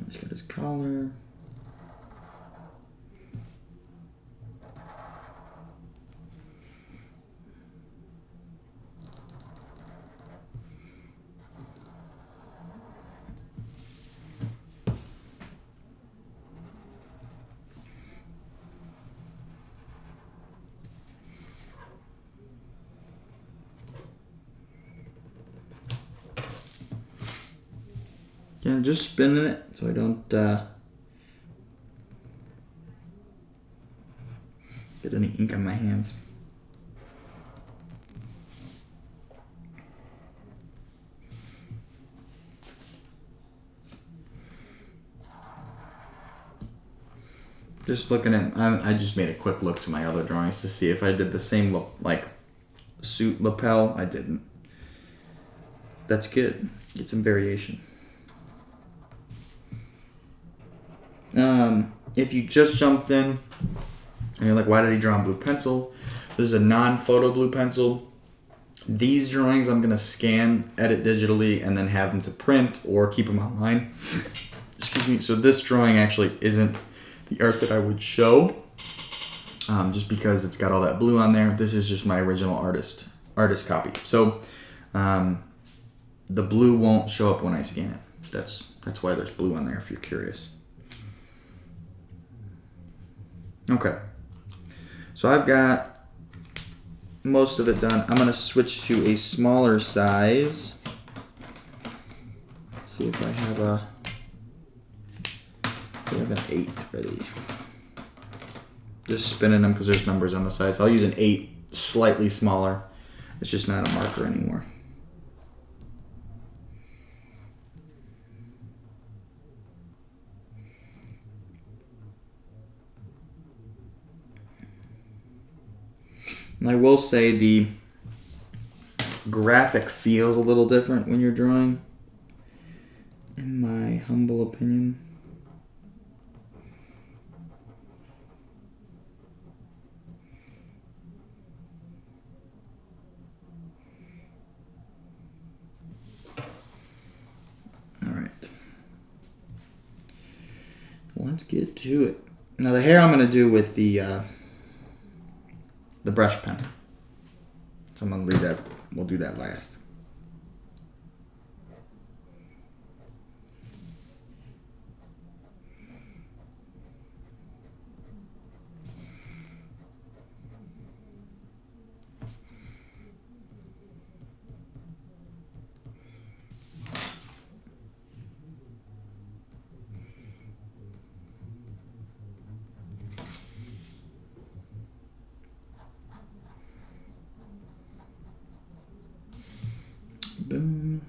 He's got his collar. Yeah, just spinning it so I don't get any ink on my hands. Just looking at, I just made a quick look to my other drawings to see if I did the same suit lapel. I didn't. That's good. Get some variation. If you just jumped in and you're like, why did he draw on blue pencil? This is a non-photo blue pencil. These drawings I'm going to scan, edit digitally, and then have them to print or keep them online. Excuse me. So this drawing actually isn't the art that I would show, just because it's got all that blue on there. This is just my original artist copy. So the blue won't show up when I scan it. That's why there's blue on there if you're curious. Okay, so I've got most of it done. I'm going to switch to a smaller size. Let's see if I have an 8 ready. Just spinning them because there's numbers on the side. So I'll use an 8, slightly smaller. It's just not a marker anymore. And I will say the graphic feels a little different when you're drawing, in my humble opinion. All right. Let's get to it. Now the hair I'm going to do with the the brush pen. So I'm going to leave that. We'll do that last. Boom.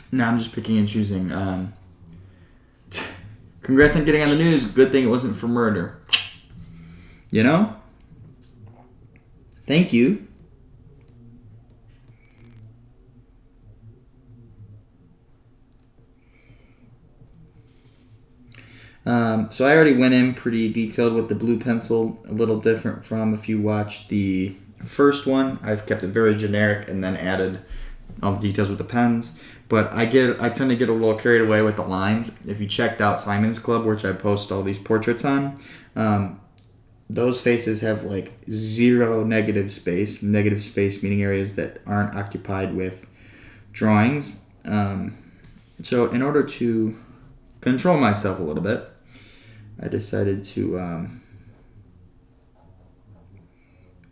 Now I'm just picking and choosing. Congrats on getting on the news. Good thing it wasn't for murder. You know? Thank you. So I already went in pretty detailed with the blue pencil. A little different from if you watch the first one. I've kept it very generic and then added all the details with the pens. But I tend to get a little carried away with the lines. If you checked out Simon's Club, which I post all these portraits on, those faces have like zero negative space. Negative space meaning areas that aren't occupied with drawings. So in order to control myself a little bit, I decided to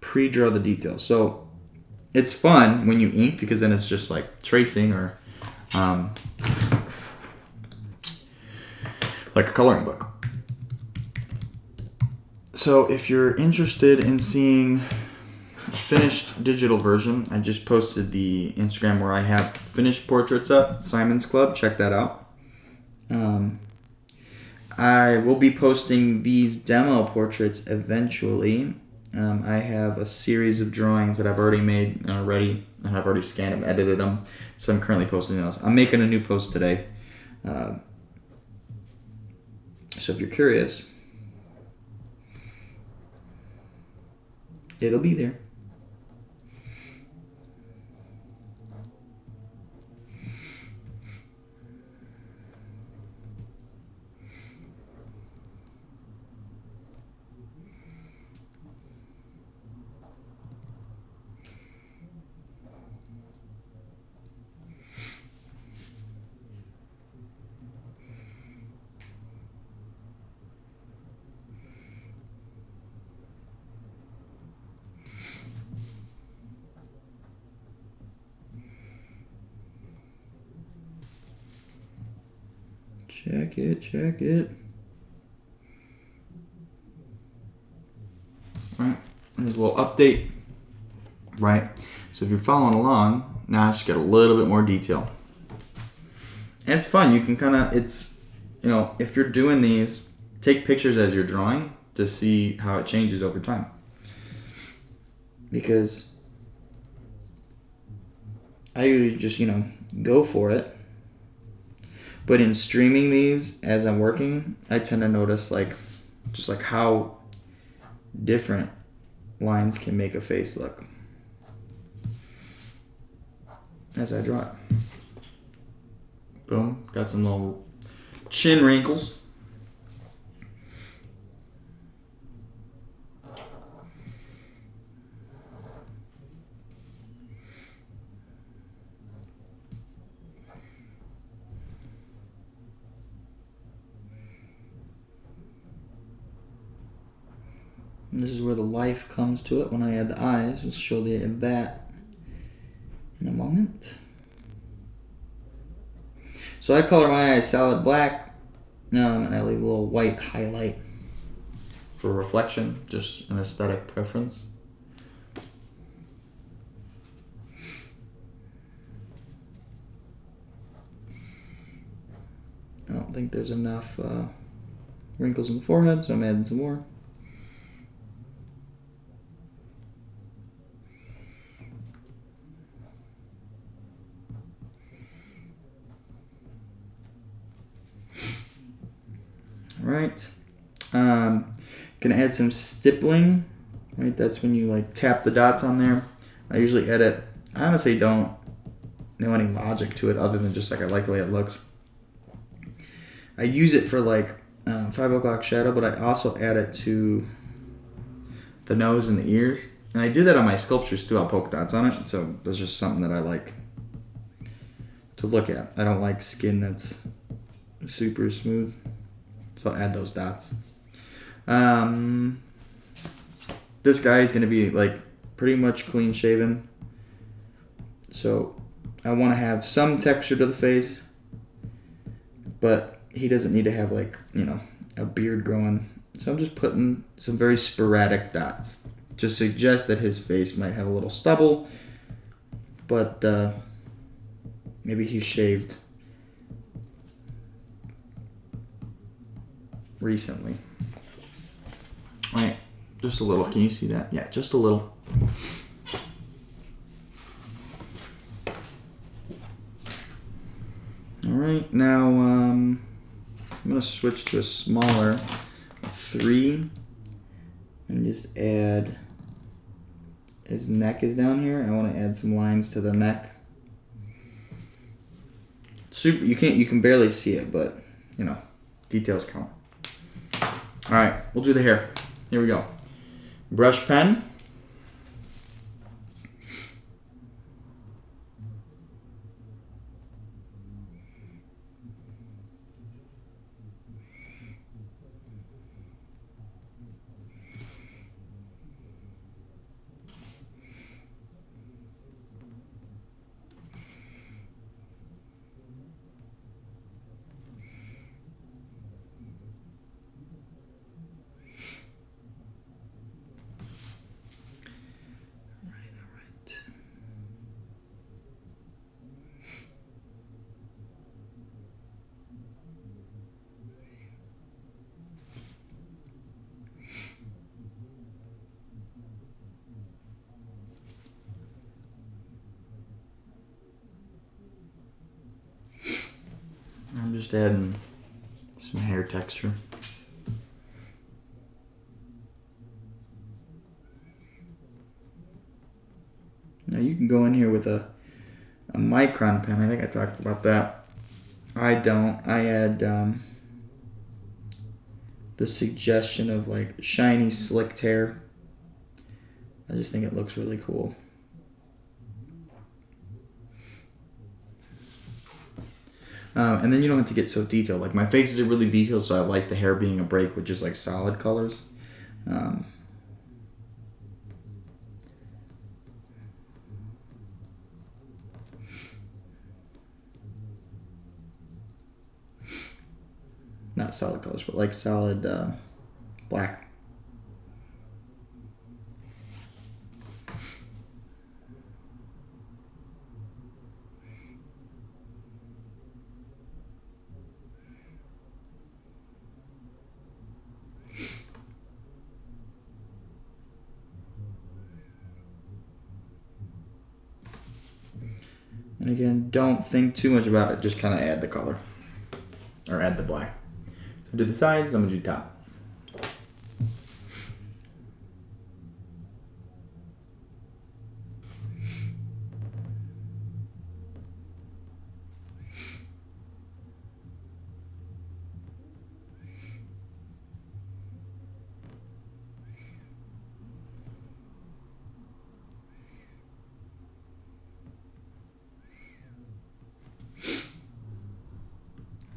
pre-draw the details. So it's fun when you ink because then it's just like tracing or like a coloring book. So if you're interested in seeing a finished digital version, I just posted the Instagram where I have finished portraits up, Simon's Club. Check that out. I will be posting these demo portraits eventually. I have a series of drawings that I've already made and I've already scanned them, edited them. So I'm currently posting those. I'm making a new post today. So if you're curious, it'll be there. Check it. Right, here's a little update. Right, so if you're following along, now I just get a little bit more detail. And it's fun. You can if you're doing these, take pictures as you're drawing to see how it changes over time. Because I usually just, go for it. But in streaming these as I'm working, I tend to notice just how different lines can make a face look as I draw it. Boom, got some little chin wrinkles. And this is where the life comes to it when I add the eyes. I'll show that in a moment. So I color my eyes solid black, and I leave a little white highlight for reflection, just an aesthetic preference. I don't think there's enough wrinkles in the forehead, so I'm adding some more. right. Gonna add some stippling. Right, that's when you like tap the dots on there. I usually edit. I honestly don't know any logic to it other than just like I like the way it looks. I use it for like 5 o'clock shadow, but I also add it to the nose and the ears. And I do that on my sculptures too. I'll poke dots on it. So that's just something that I like to look at. I don't like skin that's super smooth. So I'll add those dots. This guy is going to be like pretty much clean shaven. So I want to have some texture to the face, but he doesn't need to have like, a beard growing. So I'm just putting some very sporadic dots to suggest that his face might have a little stubble, but maybe he's shaved recently. All right, just a little. Can you see that? Yeah, just a little. All right, now I'm gonna switch to a smaller 3 and just add. His neck is down here. I want to add some lines to the neck. You can barely see it, but details count. All right, we'll do the hair. Here we go. Brush pen. I'm just adding some hair texture. Now you can go in here with a micron pen. I think I talked about that. I don't. I add the suggestion of like shiny, slicked hair. I just think it looks really cool. And then you don't have to get so detailed. Like my faces are really detailed, so I like the hair being a break with just like solid colors. Not solid colors, but like solid black. And again, don't think too much about it. Just kind of add the color. Or add the black. So do the sides, I'm going to do top.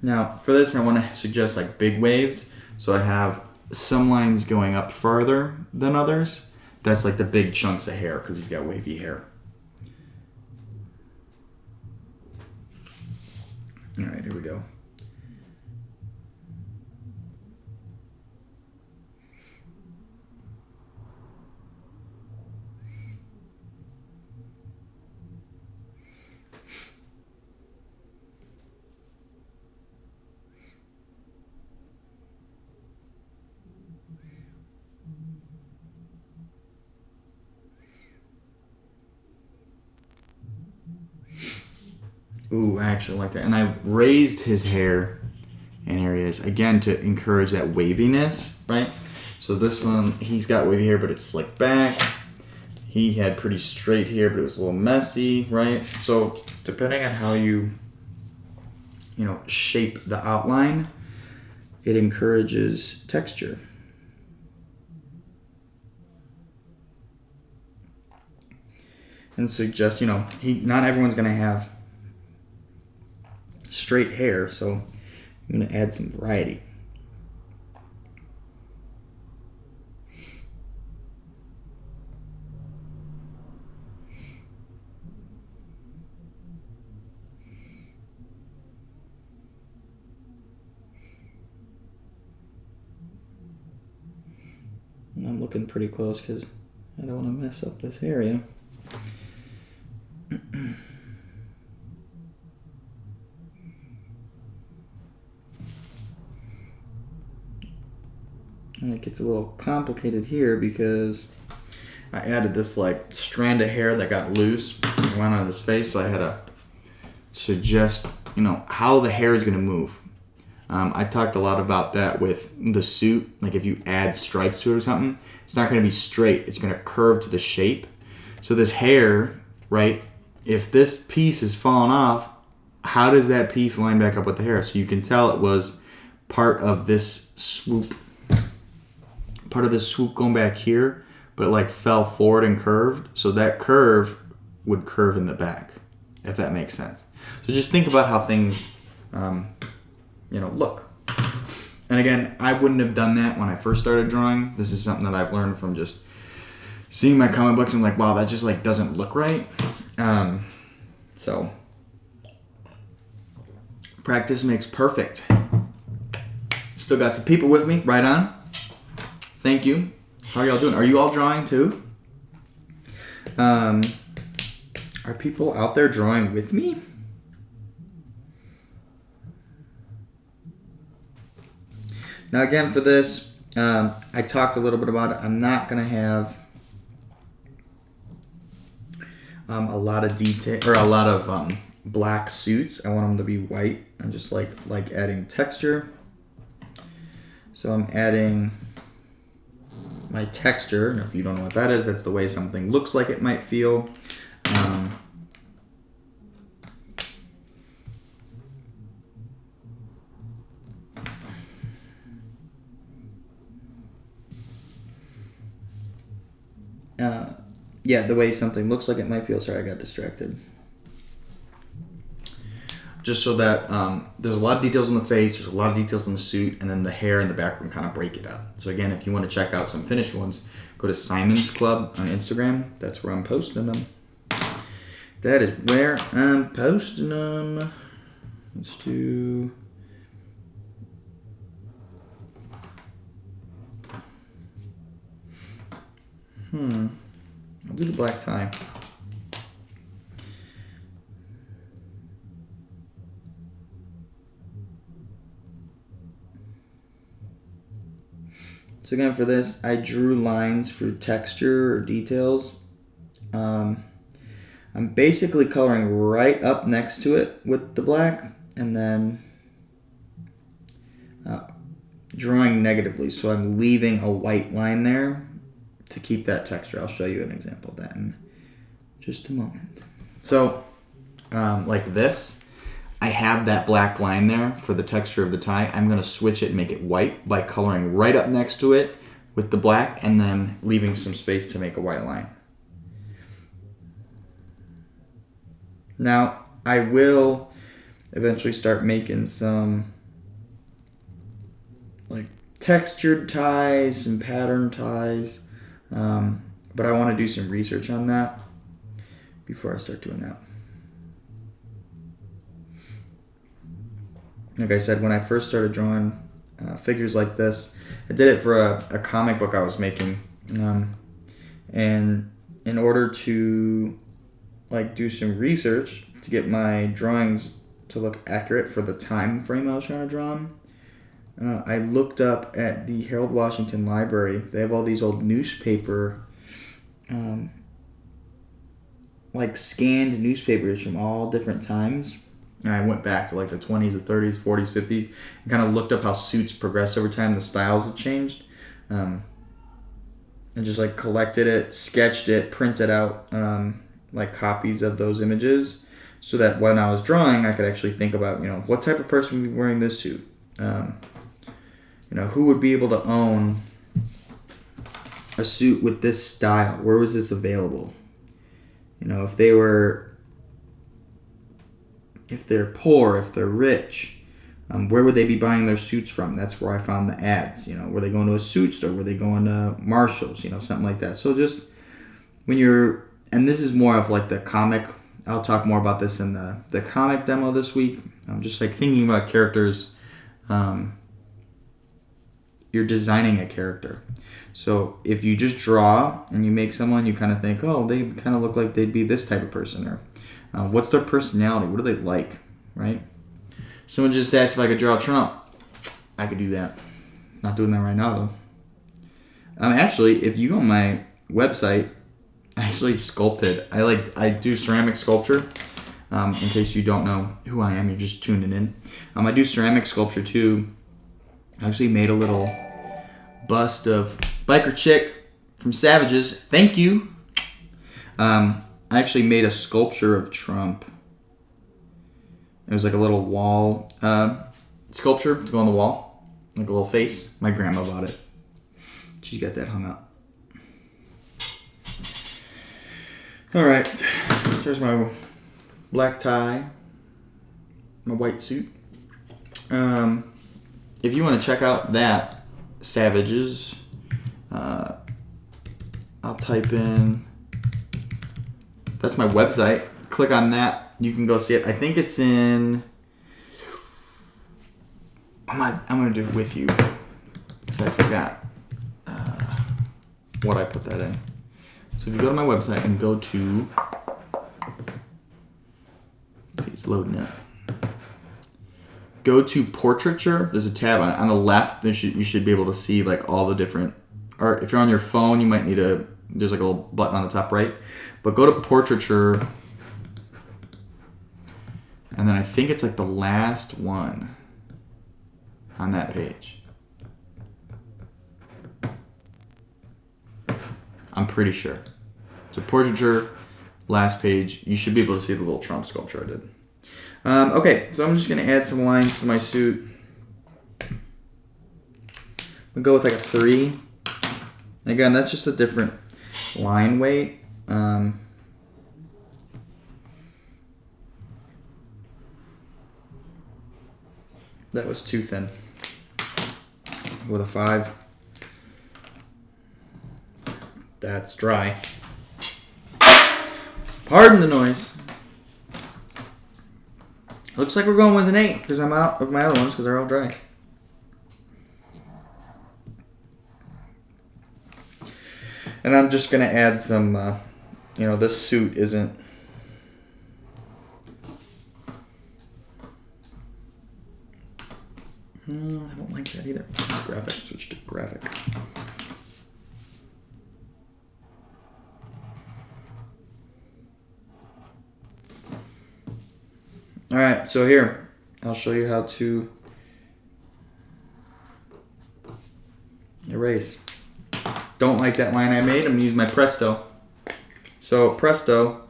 Now, for this, I want to suggest like big waves. So I have some lines going up farther than others. That's like the big chunks of hair because he's got wavy hair. All right, here we go. Ooh, I actually like that. And I raised his hair and areas, again, to encourage that waviness, right? So this one, he's got wavy hair, but it's slicked back. He had pretty straight hair, but it was a little messy, right? So depending on how you shape the outline, it encourages texture. And suggest, not everyone's going to have straight hair, so I'm going to add some variety. I'm looking pretty close because I don't want to mess up this area. And it gets a little complicated here because I added this like strand of hair that got loose and went on his face, so I had to suggest, how the hair is going to move. I talked a lot about that with the suit. Like if you add stripes to it or something, it's not going to be straight. It's going to curve to the shape. So this hair, right, if this piece is falling off, how does that piece line back up with the hair? So you can tell it was part of this swoop. Part of this swoop going back here, but it like fell forward and curved. So that curve would curve in the back, if that makes sense. So just think about how things look. And again, I wouldn't have done that when I first started drawing. This is something that I've learned from just seeing my comic books and like, wow, that just like doesn't look right. So practice makes perfect. Still got some people with me, right on. Thank you. How are y'all doing? Are you all drawing too? Are people out there drawing with me? Now again, for this, I talked a little bit about it. I'm not going to have a lot of detail or a lot of black suits. I want them to be white. I just like adding texture. So I'm adding my texture. And if you don't know what that is, that's the way something looks like it might feel. The way something looks like it might feel. Sorry, I got distracted. Just so that there's a lot of details on the face, there's a lot of details on the suit, and then the hair and the background kind of break it up. So again, if you want to check out some finished ones, go to Simon's Club on Instagram. That's where I'm posting them. That is where I'm posting them. Let's do... I'll do the black tie. So again, for this, I drew lines for texture or details. I'm basically coloring right up next to it with the black, and then drawing negatively. So I'm leaving a white line there to keep that texture. I'll show you an example of that in just a moment. So, like this, I have that black line there for the texture of the tie. I'm going to switch it and make it white by coloring right up next to it with the black and then leaving some space to make a white line. Now, I will eventually start making some like textured ties, some pattern ties. But I want to do some research on that before I start doing that. Like I said, when I first started drawing figures like this, I did it for a comic book I was making. And in order to do some research to get my drawings to look accurate for the time frame I was trying to draw them, I looked up at the Harold Washington Library. They have all these old newspaper, scanned newspapers from all different times. And I went back to like the 20s, the 30s, 40s, 50s, and kind of looked up how suits progressed over time. The styles have changed. And just like collected it, sketched it, printed out like copies of those images so that when I was drawing, I could actually think about, what type of person would be wearing this suit? Who would be able to own a suit with this style? Where was this available? If they're poor, if they're rich, where would they be buying their suits from? That's where I found the ads. Were they going to a suit store? Were they going to Marshall's? Something like that. So just and this is more of like the comic. I'll talk more about this in the comic demo this week. I'm just like thinking about characters. You're designing a character. So if you just draw and you make someone, you kind of think, oh, they kind of look like they'd be this type of person, or what's their personality? What do they like, right? Someone just asked if I could draw Trump. I could do that. Not doing that right now, though. Actually, if you go on my website, I actually sculpted. I do ceramic sculpture. In case you don't know who I am, you're just tuning in. I do ceramic sculpture too. I actually made a little bust of Biker Chick from Savages. Thank you. I actually made a sculpture of Trump. It was like a little wall sculpture to go on the wall, like a little face. My grandma bought it. She's got that hung up. All right, here's my black tie, my white suit. If you want to check out that Savages, I'll type in. That's my website. Click on that. You can go see it. I think it's in. I'm gonna do it with you because I forgot what I put that in. So if you go to my website and go to, let's see, it's loading up. Go to portraiture. There's a tab on the left. You should be able to see like all the different. Or if you're on your phone, you might need there's like a little button on the top right. But go to portraiture, and then I think it's like the last one on that page. I'm pretty sure. So portraiture, last page. You should be able to see the little Trump sculpture I did. Okay, so I'm just going to add some lines to my suit. We'll go with like a 3. Again, that's just a different line weight. That was too thin. With a 5. That's dry. Pardon the noise. Looks like we're going with an 8 because I'm out of my other ones because they're all dry. And I'm just going to add some, this suit isn't. I don't like that either. Graphic, switch to graphic. Alright, so here, I'll show you how to erase. Don't like that line I made, I'm going to use my Presto. So Presto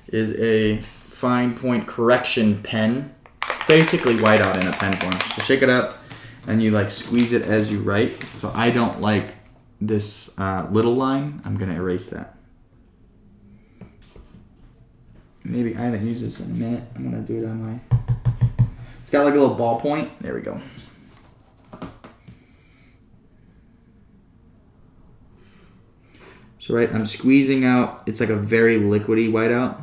is a fine point correction pen, basically whiteout in a pen form. So shake it up and you like squeeze it as you write. So I don't like this little line, I'm going to erase that. Maybe I haven't used this in a minute. I'm going to do it on my... It's got like a little ball point. There we go. So right, I'm squeezing out. It's like a very liquidy whiteout.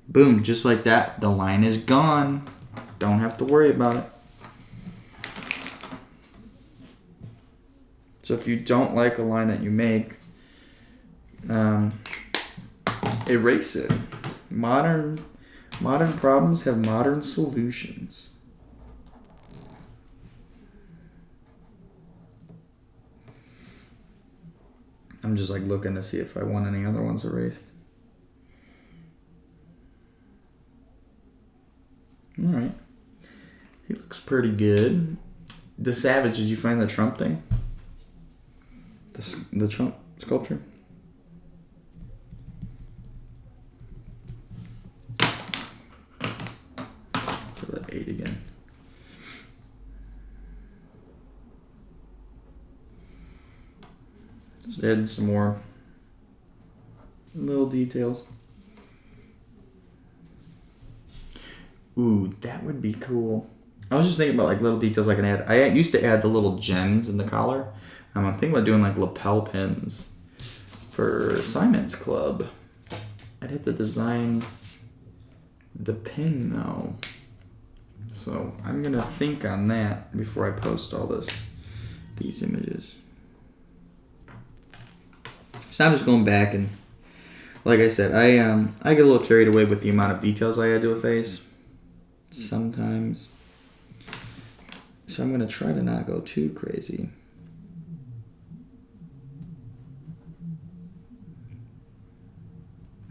Boom, just like that. The line is gone. Don't have to worry about it. So if you don't like a line that you make, erase it. Modern problems have modern solutions. I'm just like looking to see if I want any other ones erased. All right. He looks pretty good. The Savage, did you find the Trump thing? The Trump sculpture? For that 8 again. Just add some more little details. Ooh, that would be cool. I was just thinking about like little details I can add. I used to add the little gems in the collar. I'm thinking about doing like lapel pins for Simon's Club. I'd have to design the pin though. So I'm gonna think on that before I post all these images. So I'm just going back and, like I said, I get a little carried away with the amount of details I add to a face sometimes. So I'm going to try to not go too crazy.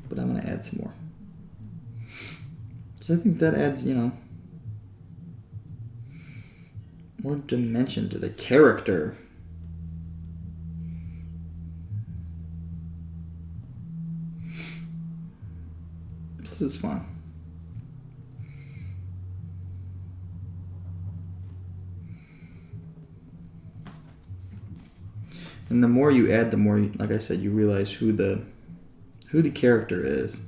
But I'm going to add some more. So I think that adds, more dimension to the character. This is fun. And the more you add, the more, like I said, you realize who the character is.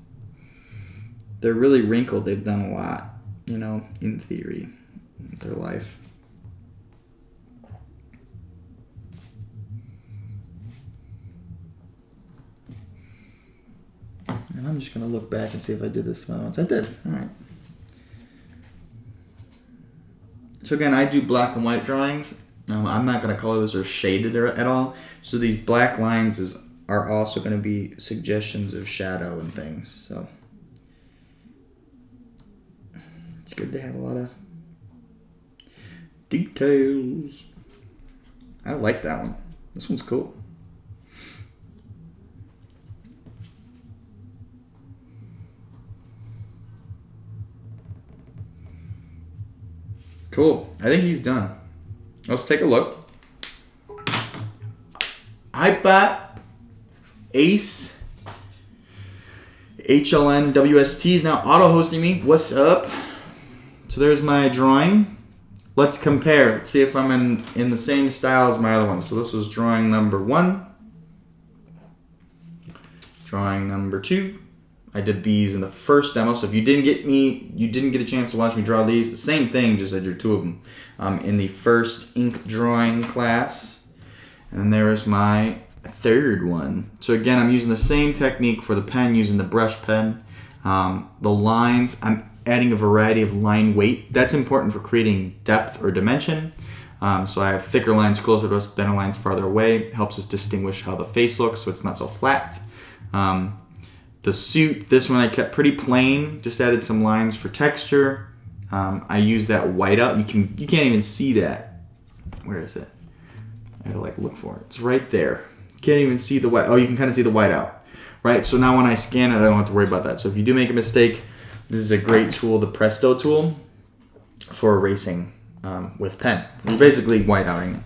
They're really wrinkled. They've done a lot, in theory, in their life. And I'm just going to look back and see if I did this once. I did. All right. So again, I do black and white drawings. I'm not going to color this or shade it at all. So these black lines are also going to be suggestions of shadow and things. So it's good to have a lot of details. I like that one. This one's cool. Cool. I think he's done. Let's take a look. I bought Ace HLN WST is now auto hosting me. What's up? So there's my drawing. Let's compare. Let's see if I'm in the same style as my other one. So this was drawing number 1. Drawing number 2. I did these in the first demo, so if you didn't get a chance to watch me draw these, the same thing, just I drew 2 of them in the first ink drawing class. And then there is my third one. So again, I'm using the same technique for the pen, using the brush pen. The lines, I'm adding a variety of line weight. That's important for creating depth or dimension. So I have thicker lines closer to us, thinner lines farther away. It helps us distinguish how the face looks so it's not so flat. The suit, this one I kept pretty plain, just added some lines for texture. I use that whiteout. You can't even see that. Where is it? I gotta look for it. It's right there. You can't even see the white. Oh, you can kind of see the whiteout, right? So now when I scan it, I don't have to worry about that. So if you do make a mistake, this is a great tool, the Presto tool, for erasing with pen. You're basically whiteouting it.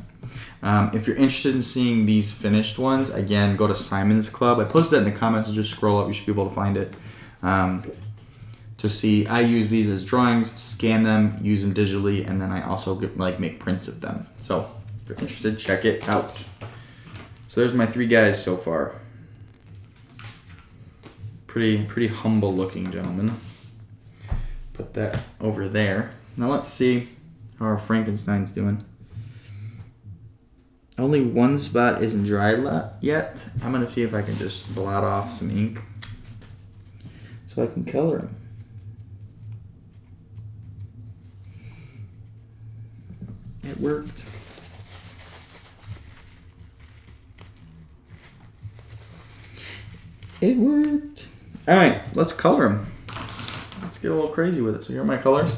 If you're interested in seeing these finished ones, again, go to Simon's Club. I posted that in the comments, so just scroll up. You should be able to find it. To see, I use these as drawings, scan them, use them digitally, and then I also make prints of them. So if you're interested, check it out. So there's my 3 guys so far. Pretty humble looking gentlemen. Put that over there. Now let's see how our Frankenstein's doing. Only one spot isn't dry yet. I'm going to see if I can just blot off some ink so I can color him. It worked. It worked. All right, let's color him. Let's get a little crazy with it. So here are my colors.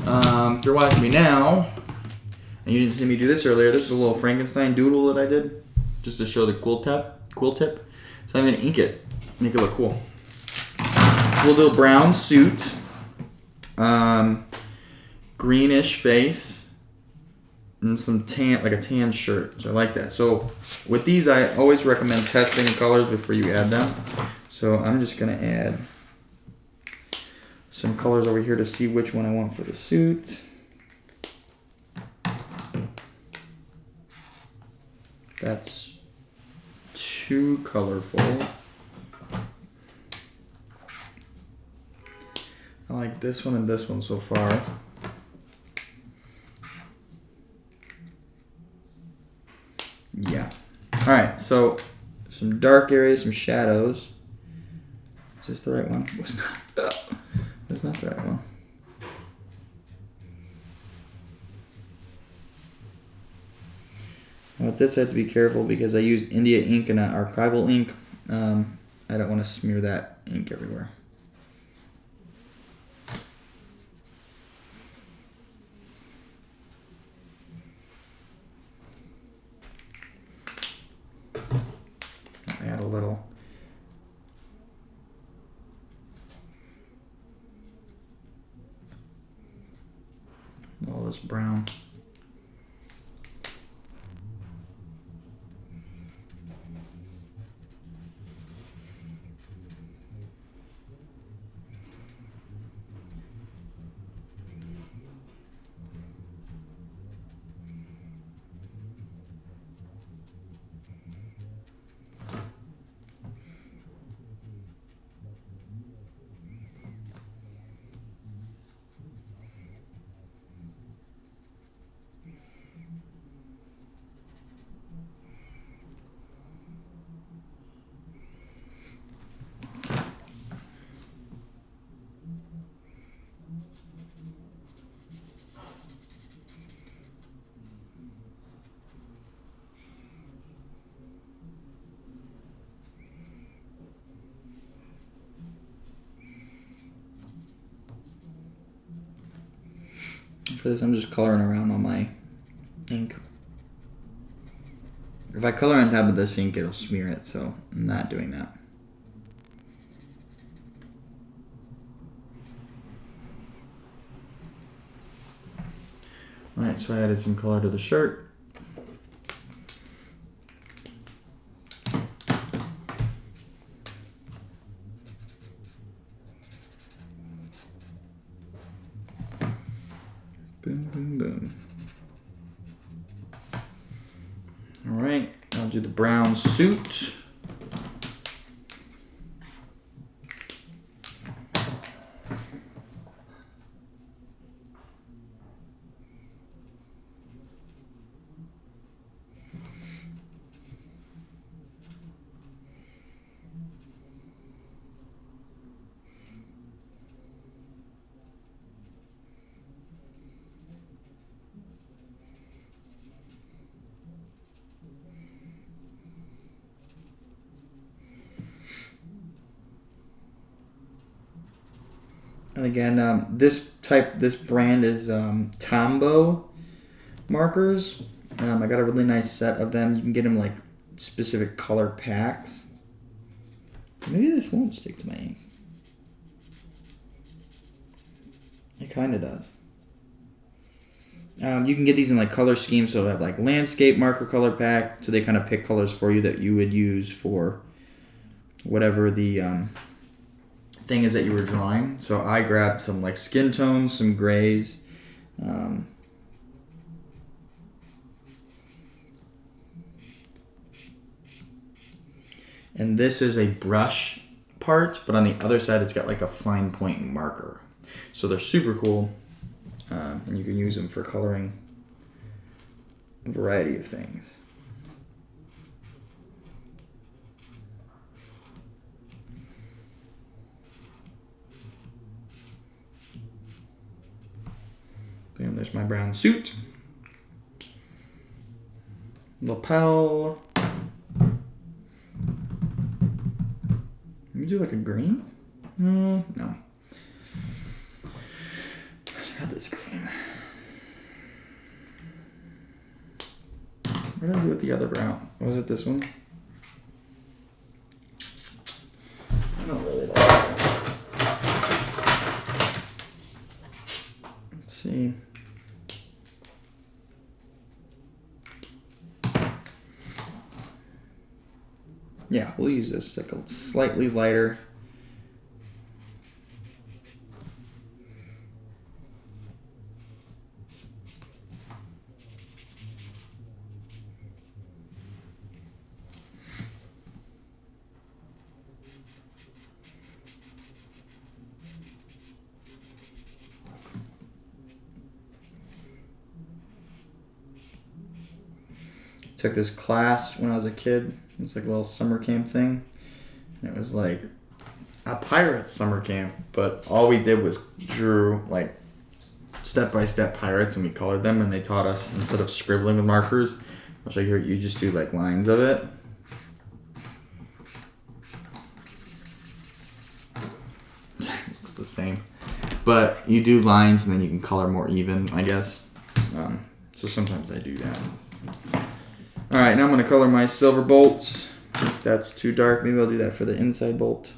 If you're watching me now, and you didn't see me do this earlier, this is a little Frankenstein doodle that I did, just to show the quill tip. So I'm going to ink it, make it look cool. We'll do a brown suit. greenish face, and some tan, like a tan shirt. So I like that. So with these, I always recommend testing colors before you add them. So I'm just gonna add some colors over here to see which one I want for the suit. That's too colorful. I like this one and this one so far. Yeah. All right, so some dark areas, some shadows. Is this the right one? It's not. That's not the right one. And with this, I have to be careful because I used India ink and not archival ink. I don't want to smear that ink everywhere. Add a little. All this brown. For this, I'm just coloring around on my ink. If I color on top of this ink, it'll smear it, so I'm not doing that. Alright, so I added some color to the shirt. Boom, boom, boom. All right, I'll do the brown suit. And again, this brand is Tombow markers. I got a really nice set of them. You can get them like specific color packs. Maybe this won't stick to my ink. It kind of does. You can get these in like color schemes, so I have like landscape marker color pack, so they kind of pick colors for you that you would use for whatever the thing is that you were drawing. So I grabbed some like skin tones, some grays. And this is a brush part, but on the other side it's got like a fine point marker. So they're super cool, and you can use them for coloring a variety of things. And there's my brown suit. Lapel. Let me do like a green? No. Let's add this green. What did I do with the other brown? Was it this one? I don't really like it. see. Yeah, we'll use this like a slightly lighter. Took this class when I was a kid. It was like a little summer camp thing. And it was like a pirates summer camp, but all we did was drew like step-by-step pirates and we colored them, and they taught us, instead of scribbling with markers, which I hear you just do like lines of it. Looks the same. But you do lines and then you can color more even, I guess. So sometimes I do that. Alright, now I'm going to color my silver bolts. That's too dark. Maybe I'll do that for the inside bolt.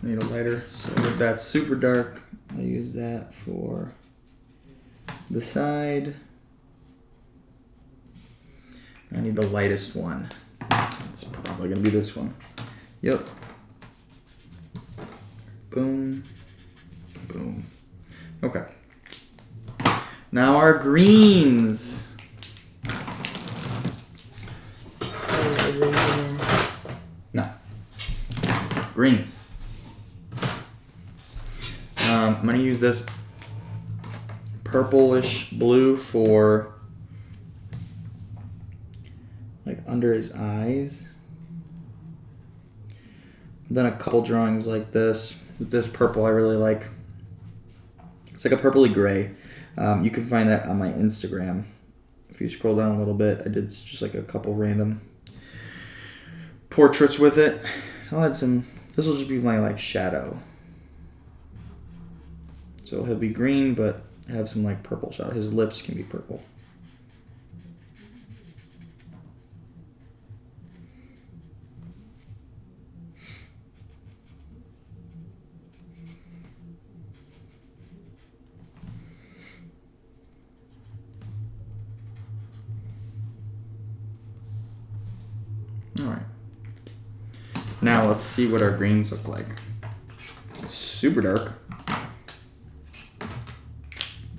Need a lighter. So if that's super dark, I'll use that for the side. I need the lightest one. It's probably going to be this one. Yep. Boom. Boom. Okay. Now our greens. No. Greens. I'm going to use this purplish blue for like under his eyes. I've done a couple drawings like this. With this purple I really like. It's like a purpley gray. You can find that on my Instagram. If you scroll down a little bit, I did just like a couple random portraits with it. I'll add some, this will just be my like shadow. So he'll be green, but have some like purple shadow. His lips can be purple. Alright. Now let's see what our greens look like. Super dark.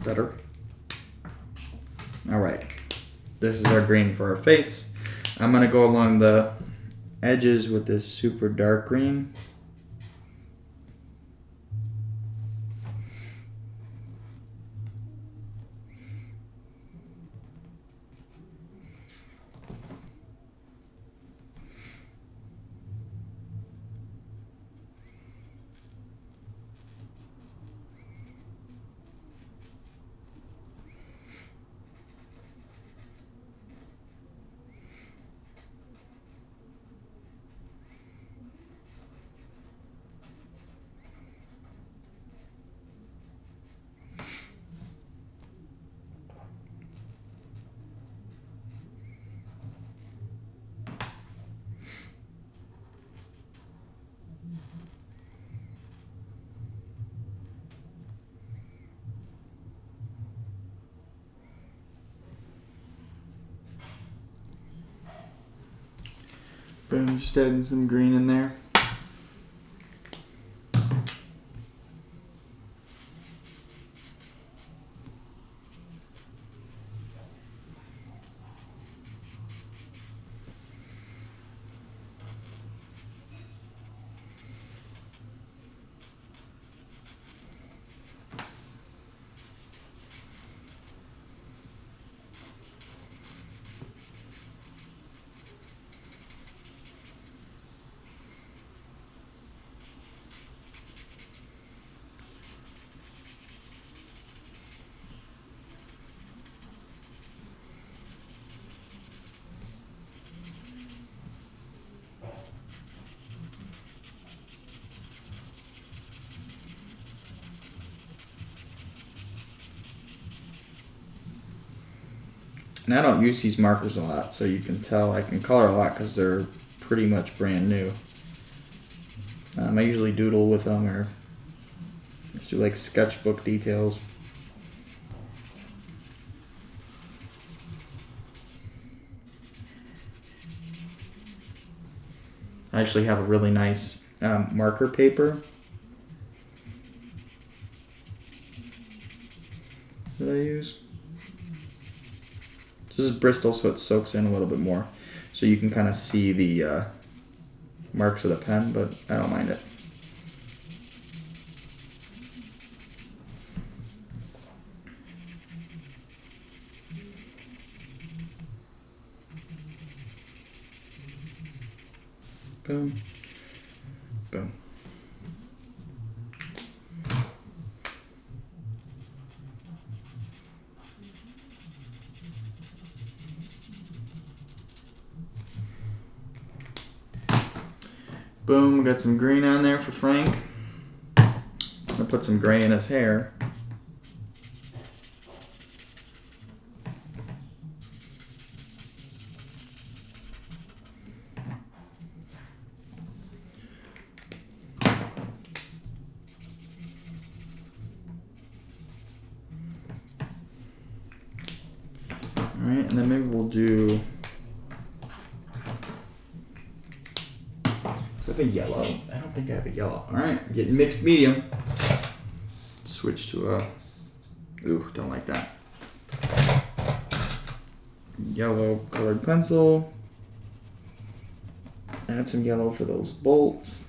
Better. Alright. This is our green for our face. I'm going to go along the edges with this super dark green. Boom, just adding some green in there. And I don't use these markers a lot, so you can tell I can color a lot because they're pretty much brand new. I usually doodle with them or just do like sketchbook details. I actually have a really nice marker paper that I use. This is Bristol, so it soaks in a little bit more. So you can kind of see the marks of the pen, but I don't mind it. Boom. Boom. Boom, got some green on there for Frank. I'm gonna put some gray in his hair. Alright, and then maybe we'll do... Do I have a yellow? I don't think I have a yellow. Alright, get mixed medium. Switch to a... Ooh, don't like that. Yellow colored pencil. Add some yellow for those bolts.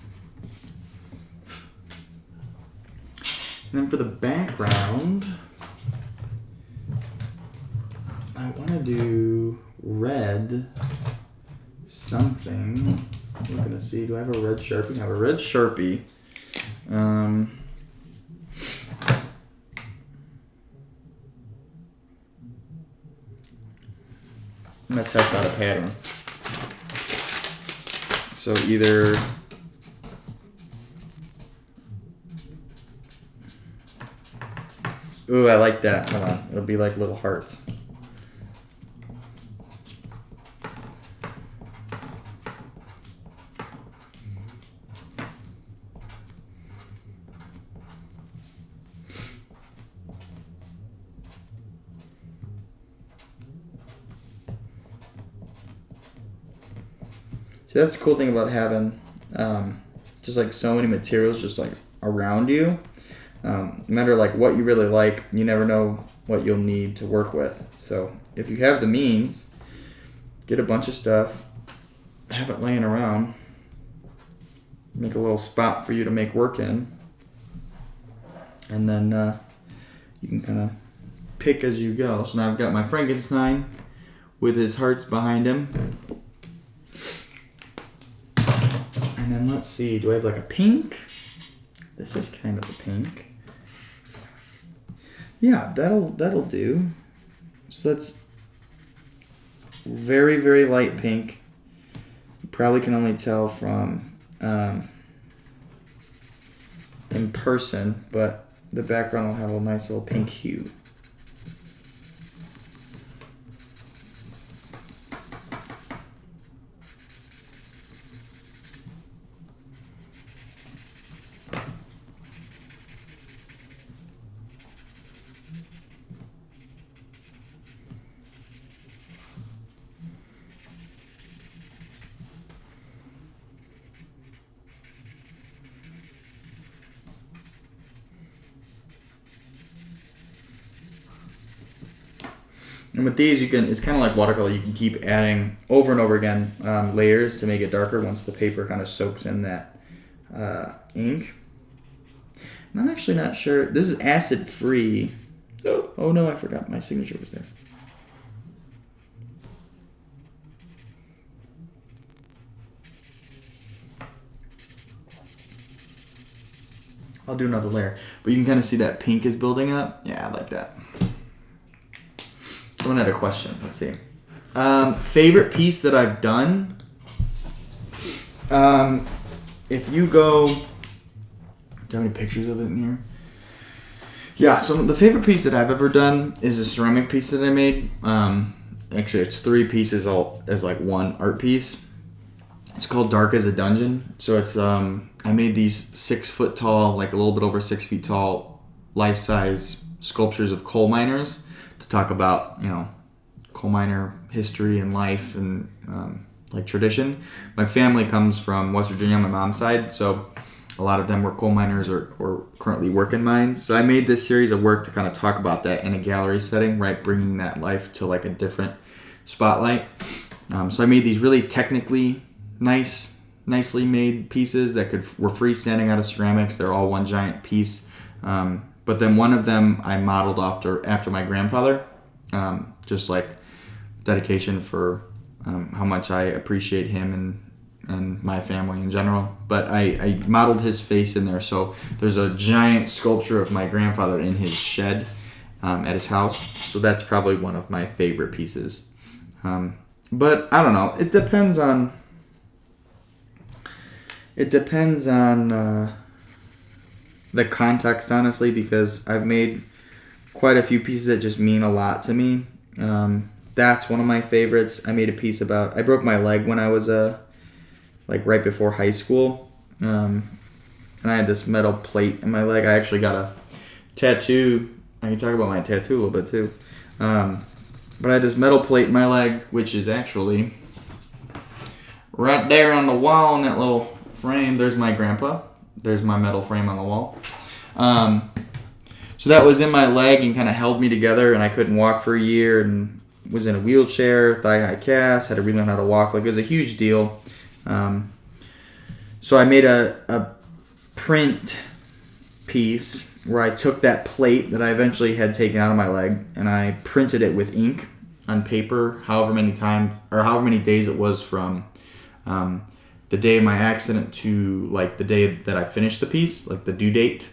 And then for the background... I want to do red something. We're going to see. Do I have a red Sharpie? I have a red Sharpie. I'm going to test out a pattern. So either... Ooh, I like that. Hold on. It'll be like little hearts. See, that's the cool thing about having just like so many materials just like around you. No matter like what you really like, you never know what you'll need to work with. So if you have the means, get a bunch of stuff, have it laying around, make a little spot for you to make work in, and then you can kind of pick as you go. So now I've got my Frankenstein with his hearts behind him. And then let's see, do I have like a pink? This is kind of a pink. Yeah, that'll do. So that's very, very light pink. You probably can only tell from in person, but the background will have a nice little pink hue. And with these, you can, it's kind of like watercolor. You can keep adding over and over again layers to make it darker once the paper kind of soaks in that ink. And I'm actually not sure. This is acid free. Oh no, I forgot my signature was there. I'll do another layer. But you can kind of see that pink is building up. Yeah, I like that. Someone had a question. Let's see. Favorite piece that I've done. If you go... Do you have any pictures of it in here? Yeah, so the favorite piece that I've ever done is a ceramic piece that I made. Actually, it's 3 pieces all as like one art piece. It's called Dark as a Dungeon. So it's I made these 6 foot tall, like a little bit over 6 feet tall, life size sculptures of coal miners to talk about, coal miner history and life and like tradition. My family comes from West Virginia on my mom's side, so a lot of them were coal miners or currently work in mines. So I made this series of work to kind of talk about that in a gallery setting, right? Bringing that life to like a different spotlight. So I made these really technically nicely made pieces that were freestanding out of ceramics. They're all one giant piece. But then one of them I modeled after my grandfather, just like dedication for how much I appreciate him and my family in general. But I modeled his face in there. So there's a giant sculpture of my grandfather in his shed at his house. So that's probably one of my favorite pieces. But I don't know. It depends on the context, honestly, because I've made quite a few pieces that just mean a lot to me. That's one of my favorites. I made a piece I broke my leg when I was right before high school. And I had this metal plate in my leg. I actually got a tattoo. I can talk about my tattoo a little bit too. But I had this metal plate in my leg, which is actually right there on the wall in that little frame. There's my grandpa. There's my metal frame on the wall. So that was in my leg and kind of held me together, and I couldn't walk for a year and was in a wheelchair, thigh-high cast, had to relearn how to walk. Like, it was a huge deal. So I made a print piece where I took that plate that I eventually had taken out of my leg and I printed it with ink on paper, however many days it was from the day of my accident to like the day that I finished the piece, like the due date.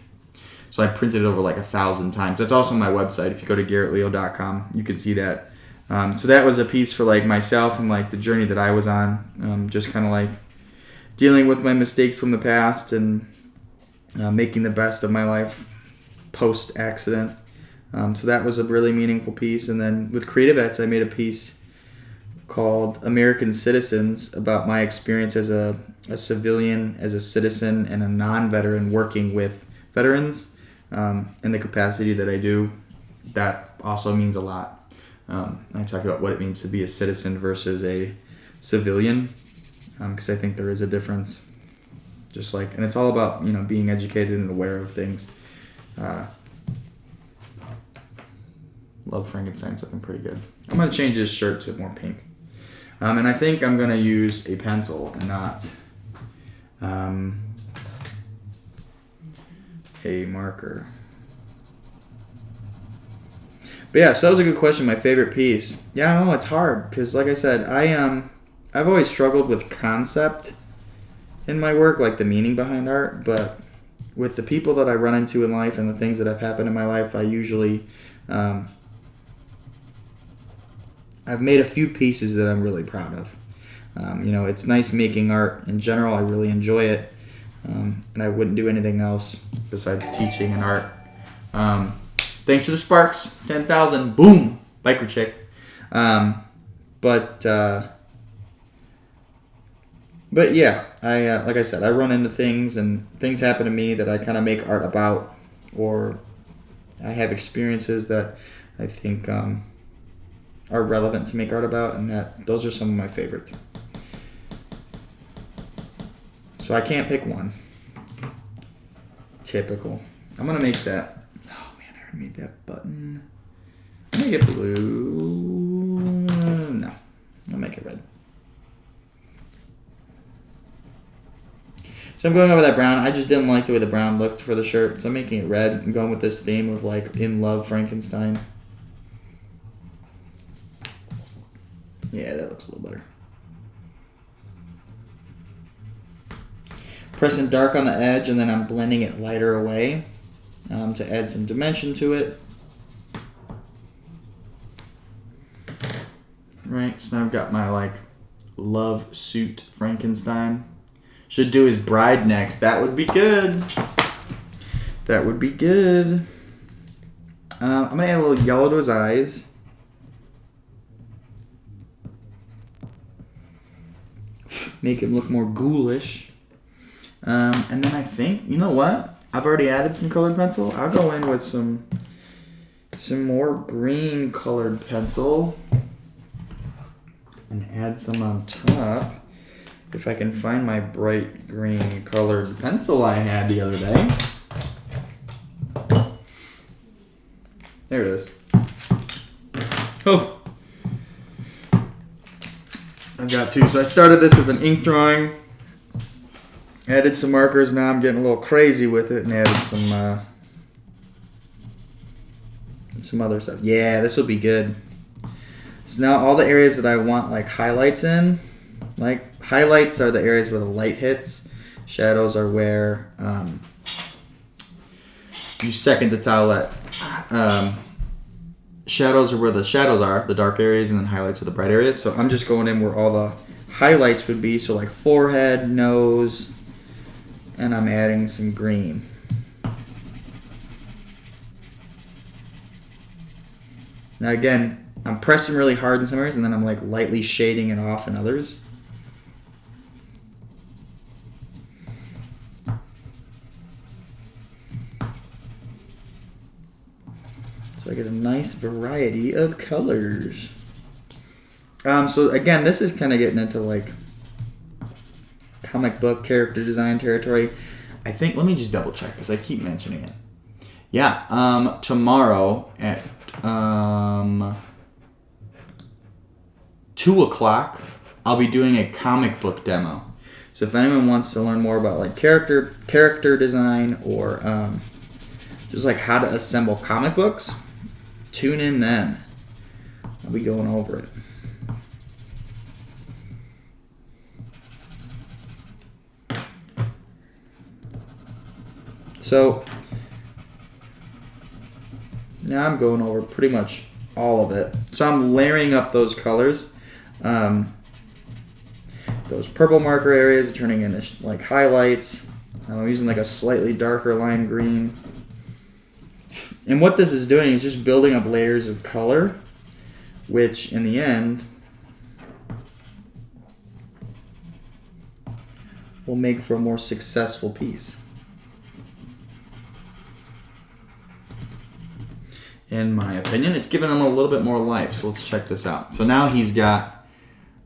So I printed it over like 1,000 times. That's also on my website. If you go to garrettleo.com, you can see that. So that was a piece for like myself and like the journey that I was on, just kind of like dealing with my mistakes from the past and making the best of my life post accident. So that was a really meaningful piece. And then with CreatiVets, I made a piece called American Citizens about my experience as a civilian, as a citizen, and a non-veteran working with veterans in the capacity that I do. That also means a lot. I talk about what it means to be a citizen versus a civilian, because I think there is a difference. And it's all about being educated and aware of things. Love Frankenstein's looking pretty good. I'm gonna change this shirt to more pink, and I think I'm gonna use a pencil and not a marker. But yeah, so that was a good question. My favorite piece. Yeah, I don't know. It's hard because, like I said, I've always struggled with concept in my work, like the meaning behind art. But with the people that I run into in life and the things that have happened in my life, I usually I've made a few pieces that I'm really proud of. It's nice making art in general. I really enjoy it, and I wouldn't do anything else besides teaching and art. Thanks to the Sparks, 10,000, boom, biker chick. But yeah, like I said, I run into things and things happen to me that I kind of make art about, or I have experiences that I think are relevant to make art about, and those are some of my favorites. So I can't pick one. Typical. I'm gonna make that. Made that button. I'll make it blue. No, I'll make it red. So I'm going over that brown. I just didn't like the way the brown looked for the shirt, so I'm making it red. I'm going with this theme of like in love Frankenstein. Yeah, that looks a little better. Pressing dark on the edge, and then I'm blending it lighter away. To add some dimension to it. Right, so now I've got my love suit Frankenstein. Should do his bride next. That would be good. That would be good. I'm gonna add a little yellow to his eyes. make him look more ghoulish. And then I think, you know what? I've already added some colored pencil. I'll go in with some more green colored pencil and add some on top. If I can find my bright green colored pencil I had the other day. There it is. Oh! I've got two. So I started this as an ink drawing. Added some markers. Now I'm getting a little crazy with it and added some other stuff. Yeah, this will be good. So now all the areas that I want like highlights in, like highlights are the areas where the light hits. Shadows are where you second to tile that. Shadows are where the shadows are, the dark areas, and then highlights are the bright areas. So I'm just going in where all the highlights would be. So like forehead, nose, and I'm adding some green. Now again, I'm pressing really hard in some areas, and then I'm like lightly shading it off in others. So I get a nice variety of colors. So again, this is kind of getting into like comic book character design territory. I think, let me just double check because I keep mentioning it. Yeah, tomorrow at 2 o'clock, I'll be doing a comic book demo. So if anyone wants to learn more about like character design or just like how to assemble comic books, tune in then. I'll be going over it. So now I'm going over pretty much all of it. So I'm layering up those colors. Those purple marker areas are turning into like highlights. I'm using like a slightly darker lime green. And what this is doing is just building up layers of color, which in the end will make for a more successful piece. In my opinion, it's giving him a little bit more life. So let's check this out. So now he's got,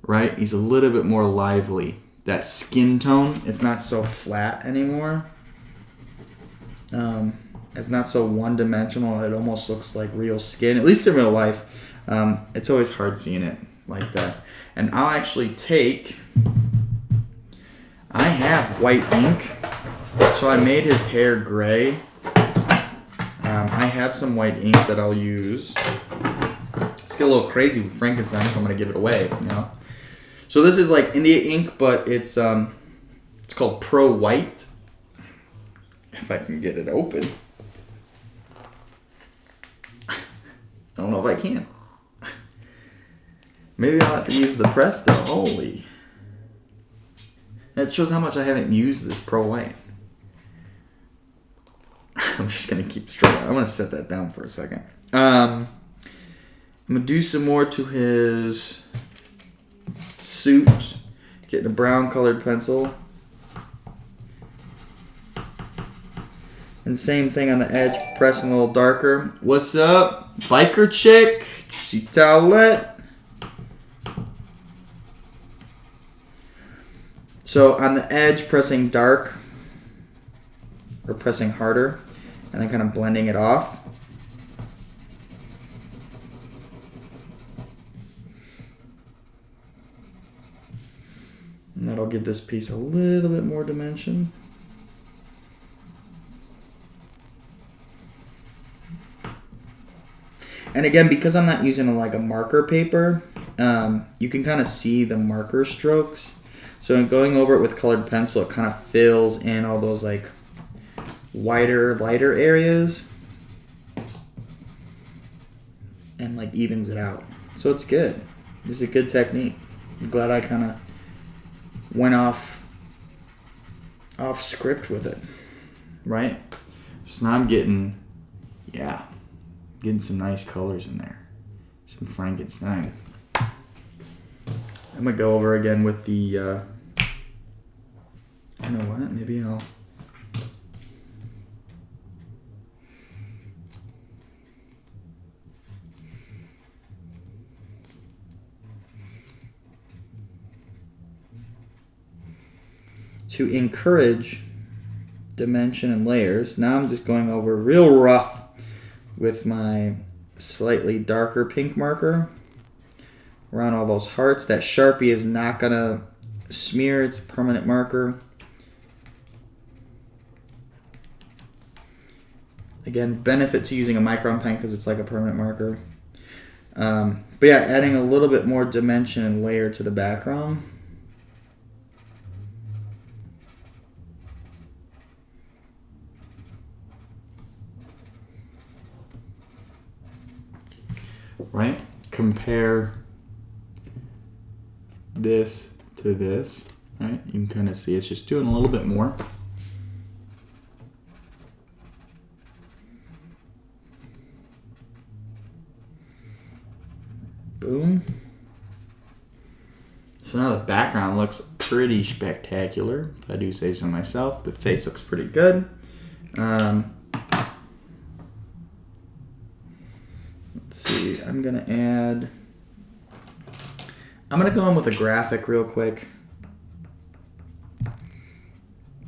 right, he's a little bit more lively. That skin tone, it's not so flat anymore. It's not so one-dimensional. It almost looks like real skin, at least in real life. It's always hard seeing it like that. And I'll actually take, I have white ink. So I made his hair gray. I have some white ink that I'll use. Let's get a little crazy with Frankenstein, so I'm going to give it away, you know. So this is like India ink, but it's called Pro White. If I can get it open. I don't know if I can. Maybe I'll have to use the press though. Holy. That shows how much I haven't used this Pro White. I'm just going to keep straight. I'm going to set that down for a second. I'm going to do some more to his suit. Getting a brown colored pencil. And same thing on the edge, pressing a little darker. What's up, biker chick? She towelette. So on the edge, pressing dark, or pressing harder, and then kind of blending it off. And that'll give this piece a little bit more dimension. And again, because I'm not using like a marker paper, you can kind of see the marker strokes. So in going over it with colored pencil, it kind of fills in all those like wider, lighter areas and like evens it out. So it's good. This is a good technique. I'm glad I kind of went off script with it, right? So now I'm getting some nice colors in there. Some Frankenstein. I'm gonna go over again with the You know what? Maybe I'll... To encourage dimension and layers, now I'm just going over real rough with my slightly darker pink marker around all those hearts. That Sharpie is not going to smear. It's a permanent marker. Again, benefit to using a micron pen because it's like a permanent marker. But yeah, adding a little bit more dimension and layer to the background. Right? Compare this to this, right? You can kind of see it's just doing a little bit more. Boom. So now the background looks pretty spectacular, if I do say so myself. The face looks pretty good. Let's see, I'm going to go in with a graphic real quick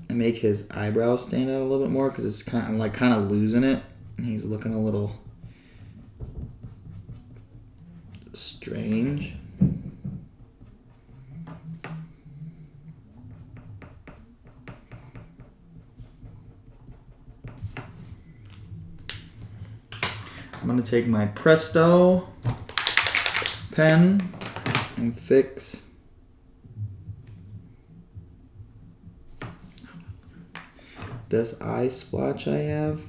and make his eyebrows stand out a little bit more because it's kind of losing it. He's looking a little strange. I'm going to take my Presto pen and fix this eye splotch I have.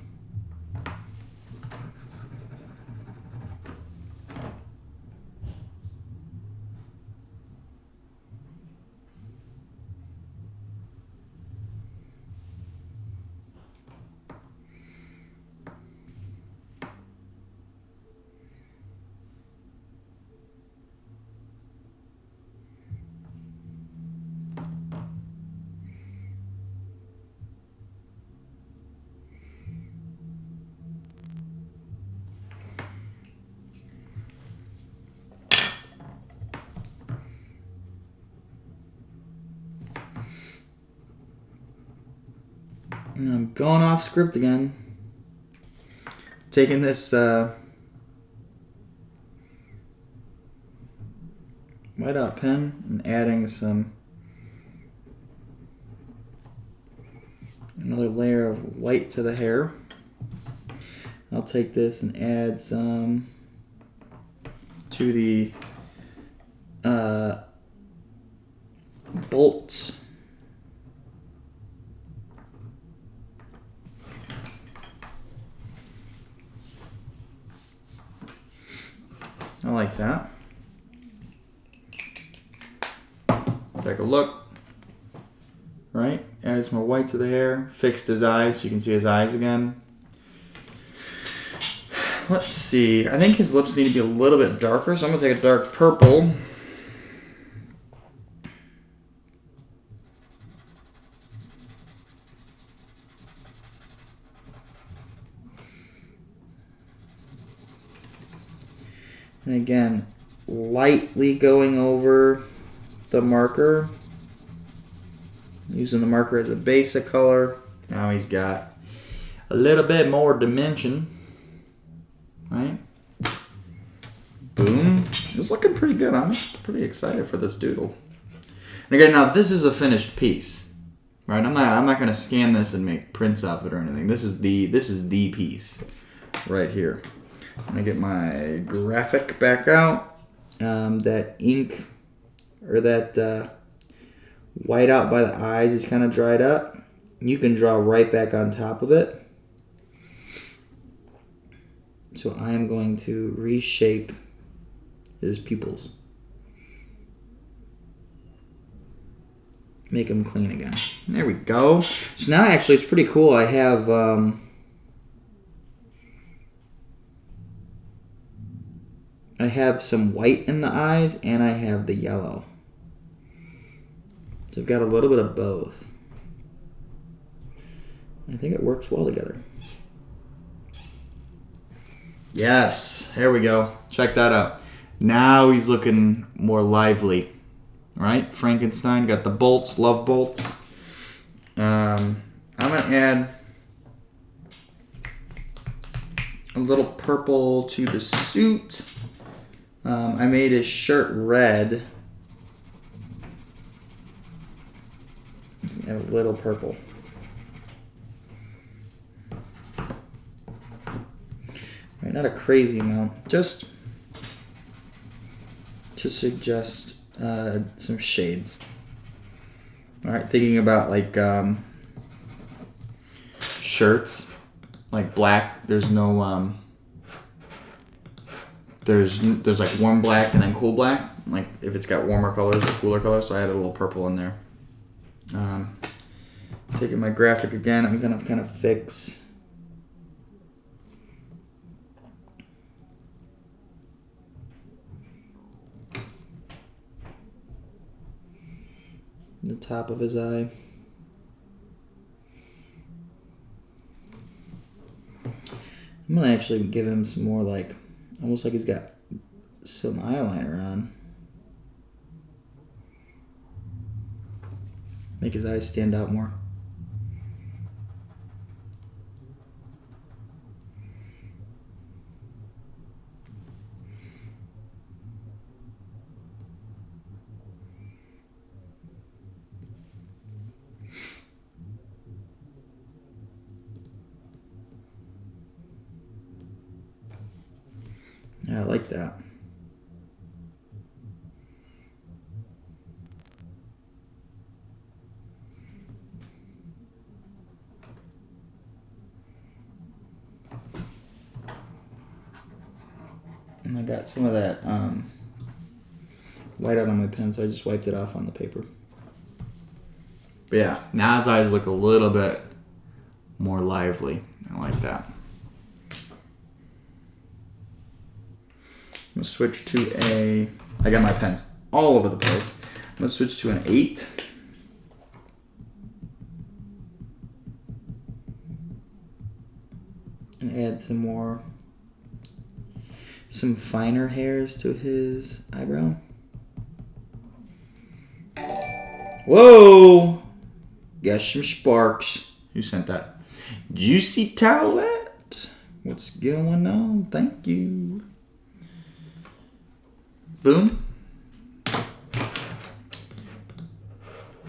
And I'm going off script again. Taking this whiteout pen and adding another layer of white to the hair. I'll take this and add some to the bolts. I like that. Take a look. Right? Add some more white to the hair. Fixed his eyes so you can see his eyes again. Let's see. I think his lips need to be a little bit darker, so I'm going to take a dark purple. And again, lightly going over the marker. Using the marker as a basic color. Now he's got a little bit more dimension. Right? Boom. It's looking pretty good. I'm pretty excited for this doodle. And again, now this is a finished piece. Right? I'm not going to scan this and make prints of it or anything. This is the piece right here. I'm going to get my graphic back out. That ink, or that white out by the eyes is kind of dried up. You can draw right back on top of it. So I am going to reshape his pupils. Make them clean again. There we go. So now actually it's pretty cool. I have... I have some white in the eyes, and I have the yellow. So I've got a little bit of both. I think it works well together. Yes, there we go. Check that out. Now he's looking more lively, right? Frankenstein got the bolts, love bolts. I'm gonna add a little purple to the suit. I made his shirt red. And a little purple. Right, not a crazy amount, just to suggest some shades. All right, thinking about like shirts, like black. There's no there's like warm black and then cool black. Like if it's got warmer colors or cooler colors, so I added a little purple in there. Taking my graphic again, I'm gonna kind of fix the top of his eye. I'm gonna actually give him some more, like, almost like he's got some eyeliner on. Make his eyes stand out more. Yeah, I like that. And I got some of that white out on my pen, so I just wiped it off on the paper. But yeah, now his eyes look a little bit more lively. I like that. I'm going to switch to I got my pens all over the place. I'm going to switch to an 8. And add some finer hairs to his eyebrow. Whoa! Got some sparks. Who sent that? Juicy Towelette. What's going on? Thank you. Boom.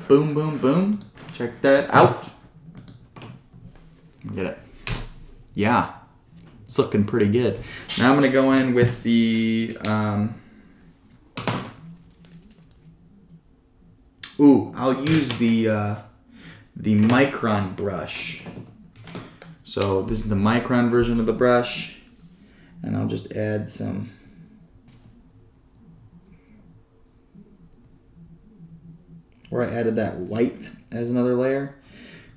Boom, boom, boom. Check that out. Get it. Yeah. It's looking pretty good. Now I'm going to go in with the... I'll use the Micron brush. So this is the Micron version of the brush. And I'll just add some... where I added that white as another layer.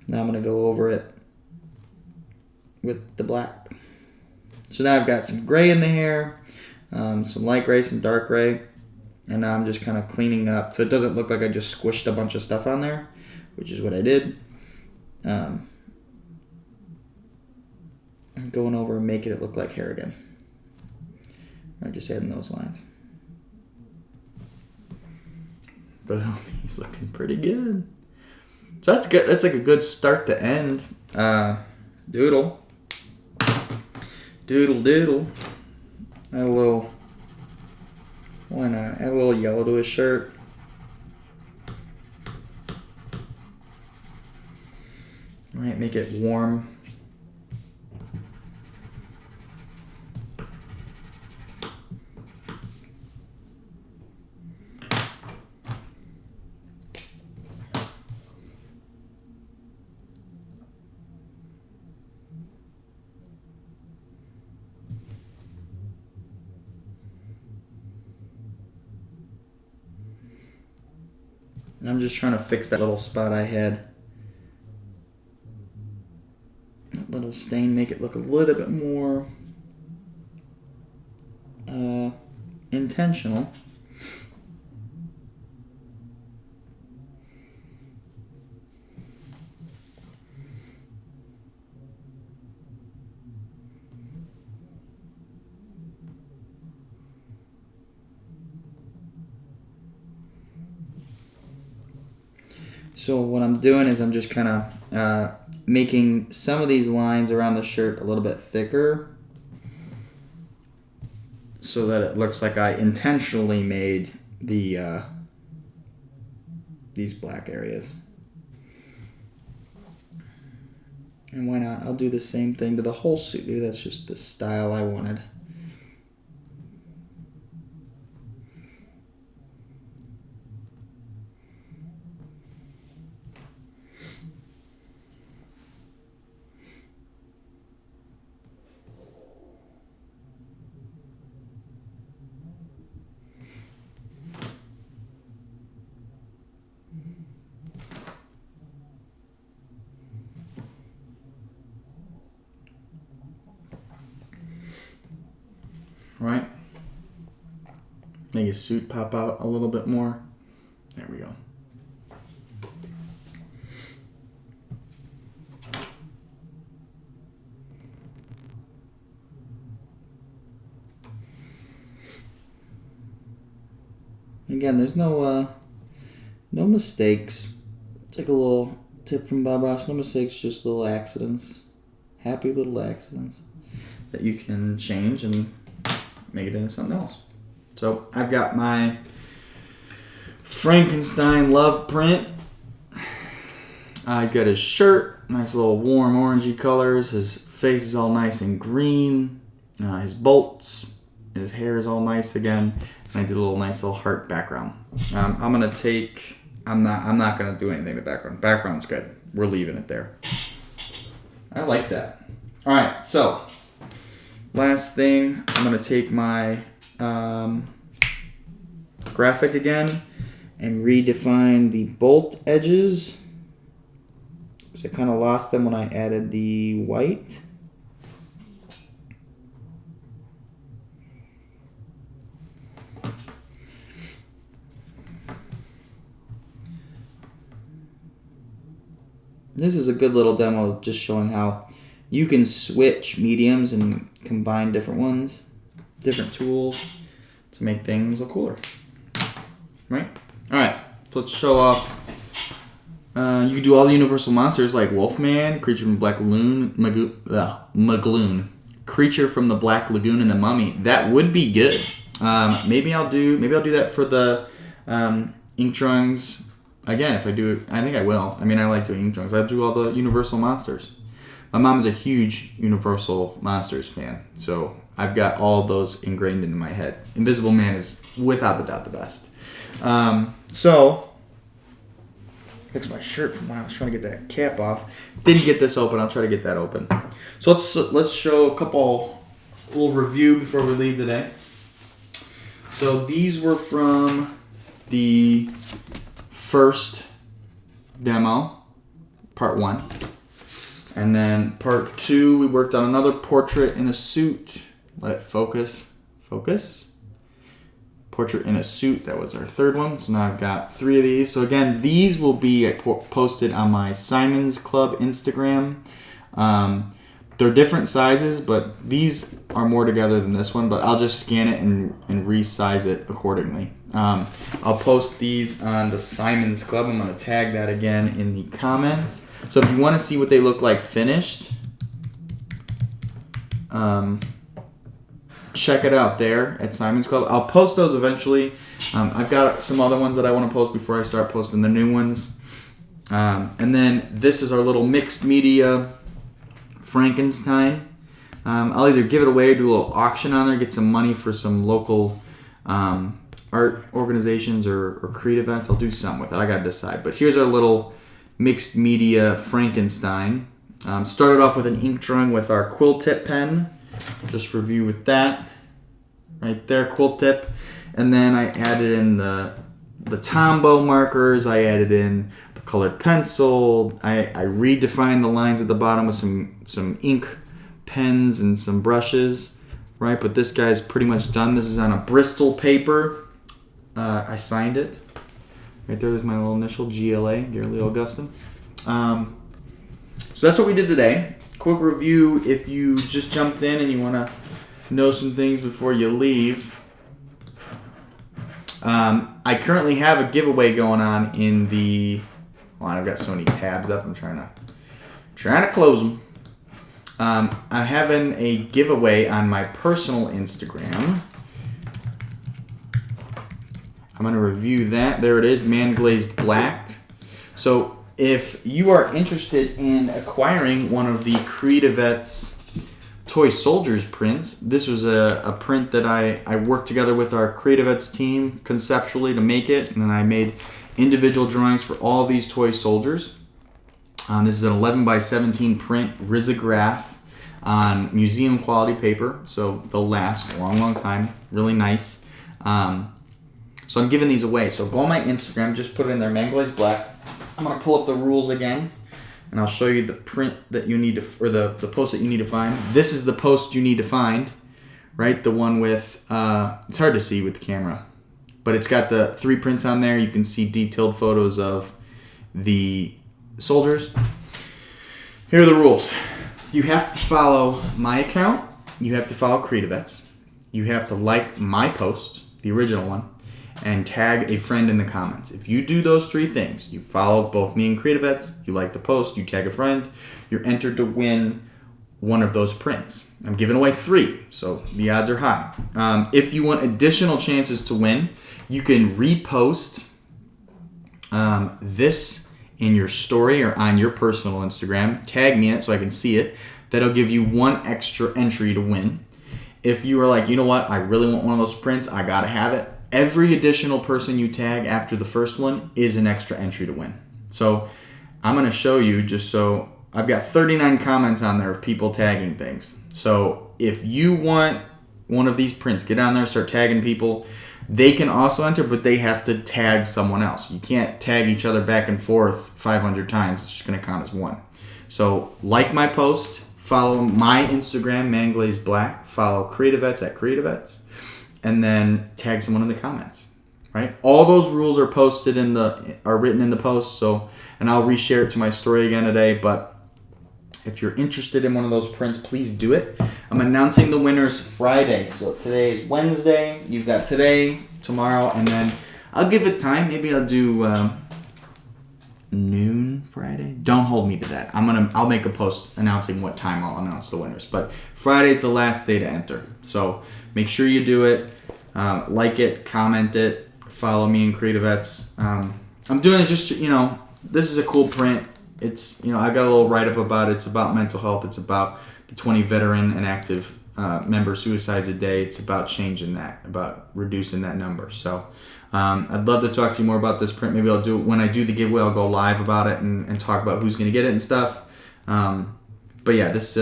Now I'm going to go over it with the black. So now I've got some gray in the hair, some light gray, some dark gray, and now I'm just kind of cleaning up so it doesn't look like I just squished a bunch of stuff on there, which is what I did. I'm going over and making it look like hair again. I'm just adding those lines. Boom, he's looking pretty good. So that's good. That's like a good start to end. Doodle. Doodle doodle. Add a little, why not? Add a little yellow to his shirt. Might make it warm. I'm just trying to fix that little spot I had. That little stain, make it look a little bit more intentional. So what I'm doing is I'm just kind of making some of these lines around the shirt a little bit thicker so that it looks like I intentionally made the these black areas. And why not? I'll do the same thing to the whole suit. Maybe that's just the style I wanted. Right? Make his suit pop out a little bit more. There we go. Again, there's no mistakes. Take a little tip from Bob Ross. No mistakes, just little accidents. Happy little accidents that you can change and make it into something else. So I've got my Frankenstein love print. He's got his shirt, nice little warm orangey colors. His face is all nice and green. His bolts, his hair is all nice again. And I did a little nice little heart background. I'm not gonna do anything to the background. Background's good. We're leaving it there. I like that. All right, so last thing, I'm gonna take my graphic again and redefine the bolt edges, because I kind of lost them when I added the white. This is a good little demo just showing how you can switch mediums and combine different ones, different tools to make things look cooler. Right? Alright, so let's show off. You can do all the universal monsters like Wolfman, Creature from the Black Lagoon, Magloon, Creature from the Black Lagoon, and the Mummy. That would be good. Maybe I'll do that for the ink drawings. Again, if I do it, I think I will. I mean, I like doing ink drawings. I do all the Universal Monsters. My mom is a huge Universal Monsters fan, so I've got all of those ingrained into my head. Invisible Man is, without a doubt, the best. So, fix my shirt from when I was trying to get that cap off. Didn't get this open. I'll try to get that open. So let's show a little review before we leave today. So these were from the first demo, part 1. And then part 2, we worked on another portrait in a suit. Let it focus. Focus. Portrait in a suit. That was our third one. So now I've got 3 of these. So again, these will be posted on my Simon's Club Instagram. They're different sizes, but these are more together than this one. But I'll just scan it and resize it accordingly. I'll post these on the Simon's Club. I'm going to tag that again in the comments. So if you want to see what they look like finished, check it out there at Simon's Club. I'll post those eventually. I've got some other ones that I want to post before I start posting the new ones. And then this is our little mixed media Frankenstein. I'll either give it away or do a little auction on there, get some money for some local art organizations or CreatiVets. I'll do something with it. I got to decide. But here's our little mixed media Frankenstein. Started off with an ink drawing with our quill tip pen. Just review with that. Right there, quill tip. And then I added in the Tombow markers. I added in the colored pencil. I redefined the lines at the bottom with some ink pens and some brushes. Right, but this guy's pretty much done. This is on a Bristol paper. I signed it. Right there's my little initial, GLA, Garrett Augustyn. So that's what we did today. Quick review if you just jumped in and you want to know some things before you leave. I currently have a giveaway going on in the... Well, I've got so many tabs up. I'm trying to close them. I'm having a giveaway on my personal Instagram. I'm going to review that. There it is, Man Glazed Black. So if you are interested in acquiring one of the CreatiVets Toy Soldiers prints, this was a print that I worked together with our CreatiVets team conceptually to make it, and then I made individual drawings for all these toy soldiers. This is an 11 by 17 print risograph on museum quality paper, so they'll last a long time. Really nice. So I'm giving these away. So go on my Instagram, just put it in there, Man Glazed Black. I'm gonna pull up the rules again, and I'll show you the print that you need to, or the post that you need to find. This is the post you need to find, right? The one with, it's hard to see with the camera, but it's got the 3 prints on there. You can see detailed photos of the soldiers. Here are the rules. You have to follow my account. You have to follow CreatiVets. You have to like my post, the original one, and tag a friend in the comments. If you do those 3 things, you follow both me and CreatiVets, you like the post, you tag a friend, you're entered to win one of those prints. I'm giving away 3, so the odds are high. If you want additional chances to win, you can repost this in your story or on your personal Instagram. Tag me in it so I can see it. That'll give you 1 extra entry to win. If you are like, you know what, I really want one of those prints, I gotta have it, every additional person you tag after the first one is an extra entry to win. So I'm going to show you, just so I've got 39 comments on there of people tagging things. So if you want one of these prints, get on there, start tagging people. They can also enter, but they have to tag someone else. You can't tag each other back and forth 500 times. It's just going to count as 1. So like my post, follow my Instagram, Man Glazed Black, follow CreatiVets at CreatiVets, and then tag someone in the comments, right? All those rules are posted are written in the post, so, and I'll reshare it to my story again today, but if you're interested in one of those prints, please do it. I'm announcing the winners Friday, so today is Wednesday. You've got today, tomorrow, and then I'll give it time. Maybe I'll do noon Friday. Don't hold me to that. I'll make a post announcing what time I'll announce the winners, but Friday's the last day to enter, so make sure you do it, like it, comment it, follow me in CreatiVets. I'm doing it just, this is a cool print. It's, I got a little write-up about it. It's about mental health. It's about the 20 veteran and active member suicides a day. It's about changing that, about reducing that number. So I'd love to talk to you more about this print. Maybe I'll do it when I do the giveaway. I'll go live about it and talk about who's going to get it and stuff. But yeah, this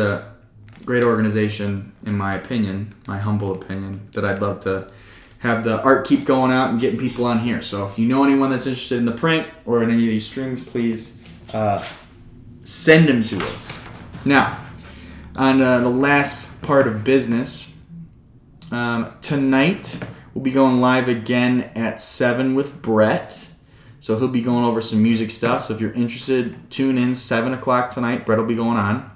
great organization, in my opinion, my humble opinion, that I'd love to have the art keep going out and getting people on here. So if you know anyone that's interested in the print or in any of these streams, please send them to us. Now, on the last part of business, tonight we'll be going live again at 7 with Brett. So he'll be going over some music stuff. So if you're interested, tune in 7 o'clock tonight. Brett will be going on.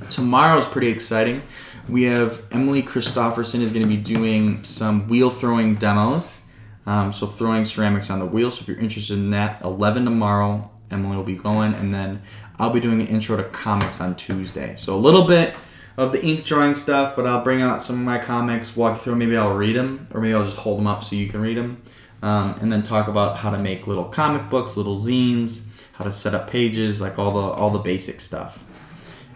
Tomorrow's pretty exciting. We have Emily Christofferson is going to be doing some wheel throwing demos. So throwing ceramics on the wheel. So if you're interested in that, 11 tomorrow, Emily will be going. And then I'll be doing an intro to comics on Tuesday. So a little bit of the ink drawing stuff, but I'll bring out some of my comics, walk you through. Maybe I'll read them, or maybe I'll just hold them up so you can read them. And then talk about how to make little comic books, little zines, how to set up pages, like all the basic stuff.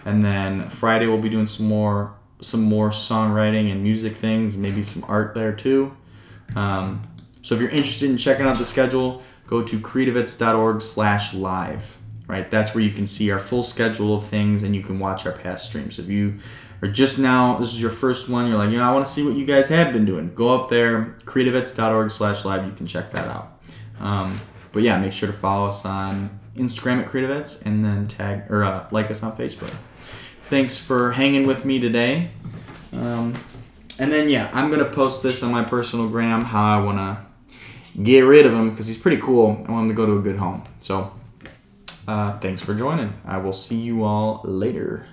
And then Friday we'll be doing some more songwriting and music things, maybe some art there too. So if you're interested in checking out the schedule, go to creativets.org/live. Right, that's where you can see our full schedule of things, and you can watch our past streams. If you are just now, this is your first one, you're like, I want to see what you guys have been doing. Go up there, creativets.org/live. You can check that out. But yeah, make sure to follow us on Instagram at CreatiVets, and then tag or like us on Facebook. Thanks for hanging with me today. And then yeah, I'm gonna post this on my personal gram how I wanna get rid of him because he's pretty cool. I want him to go to a good home. So thanks for joining. I will see you all later.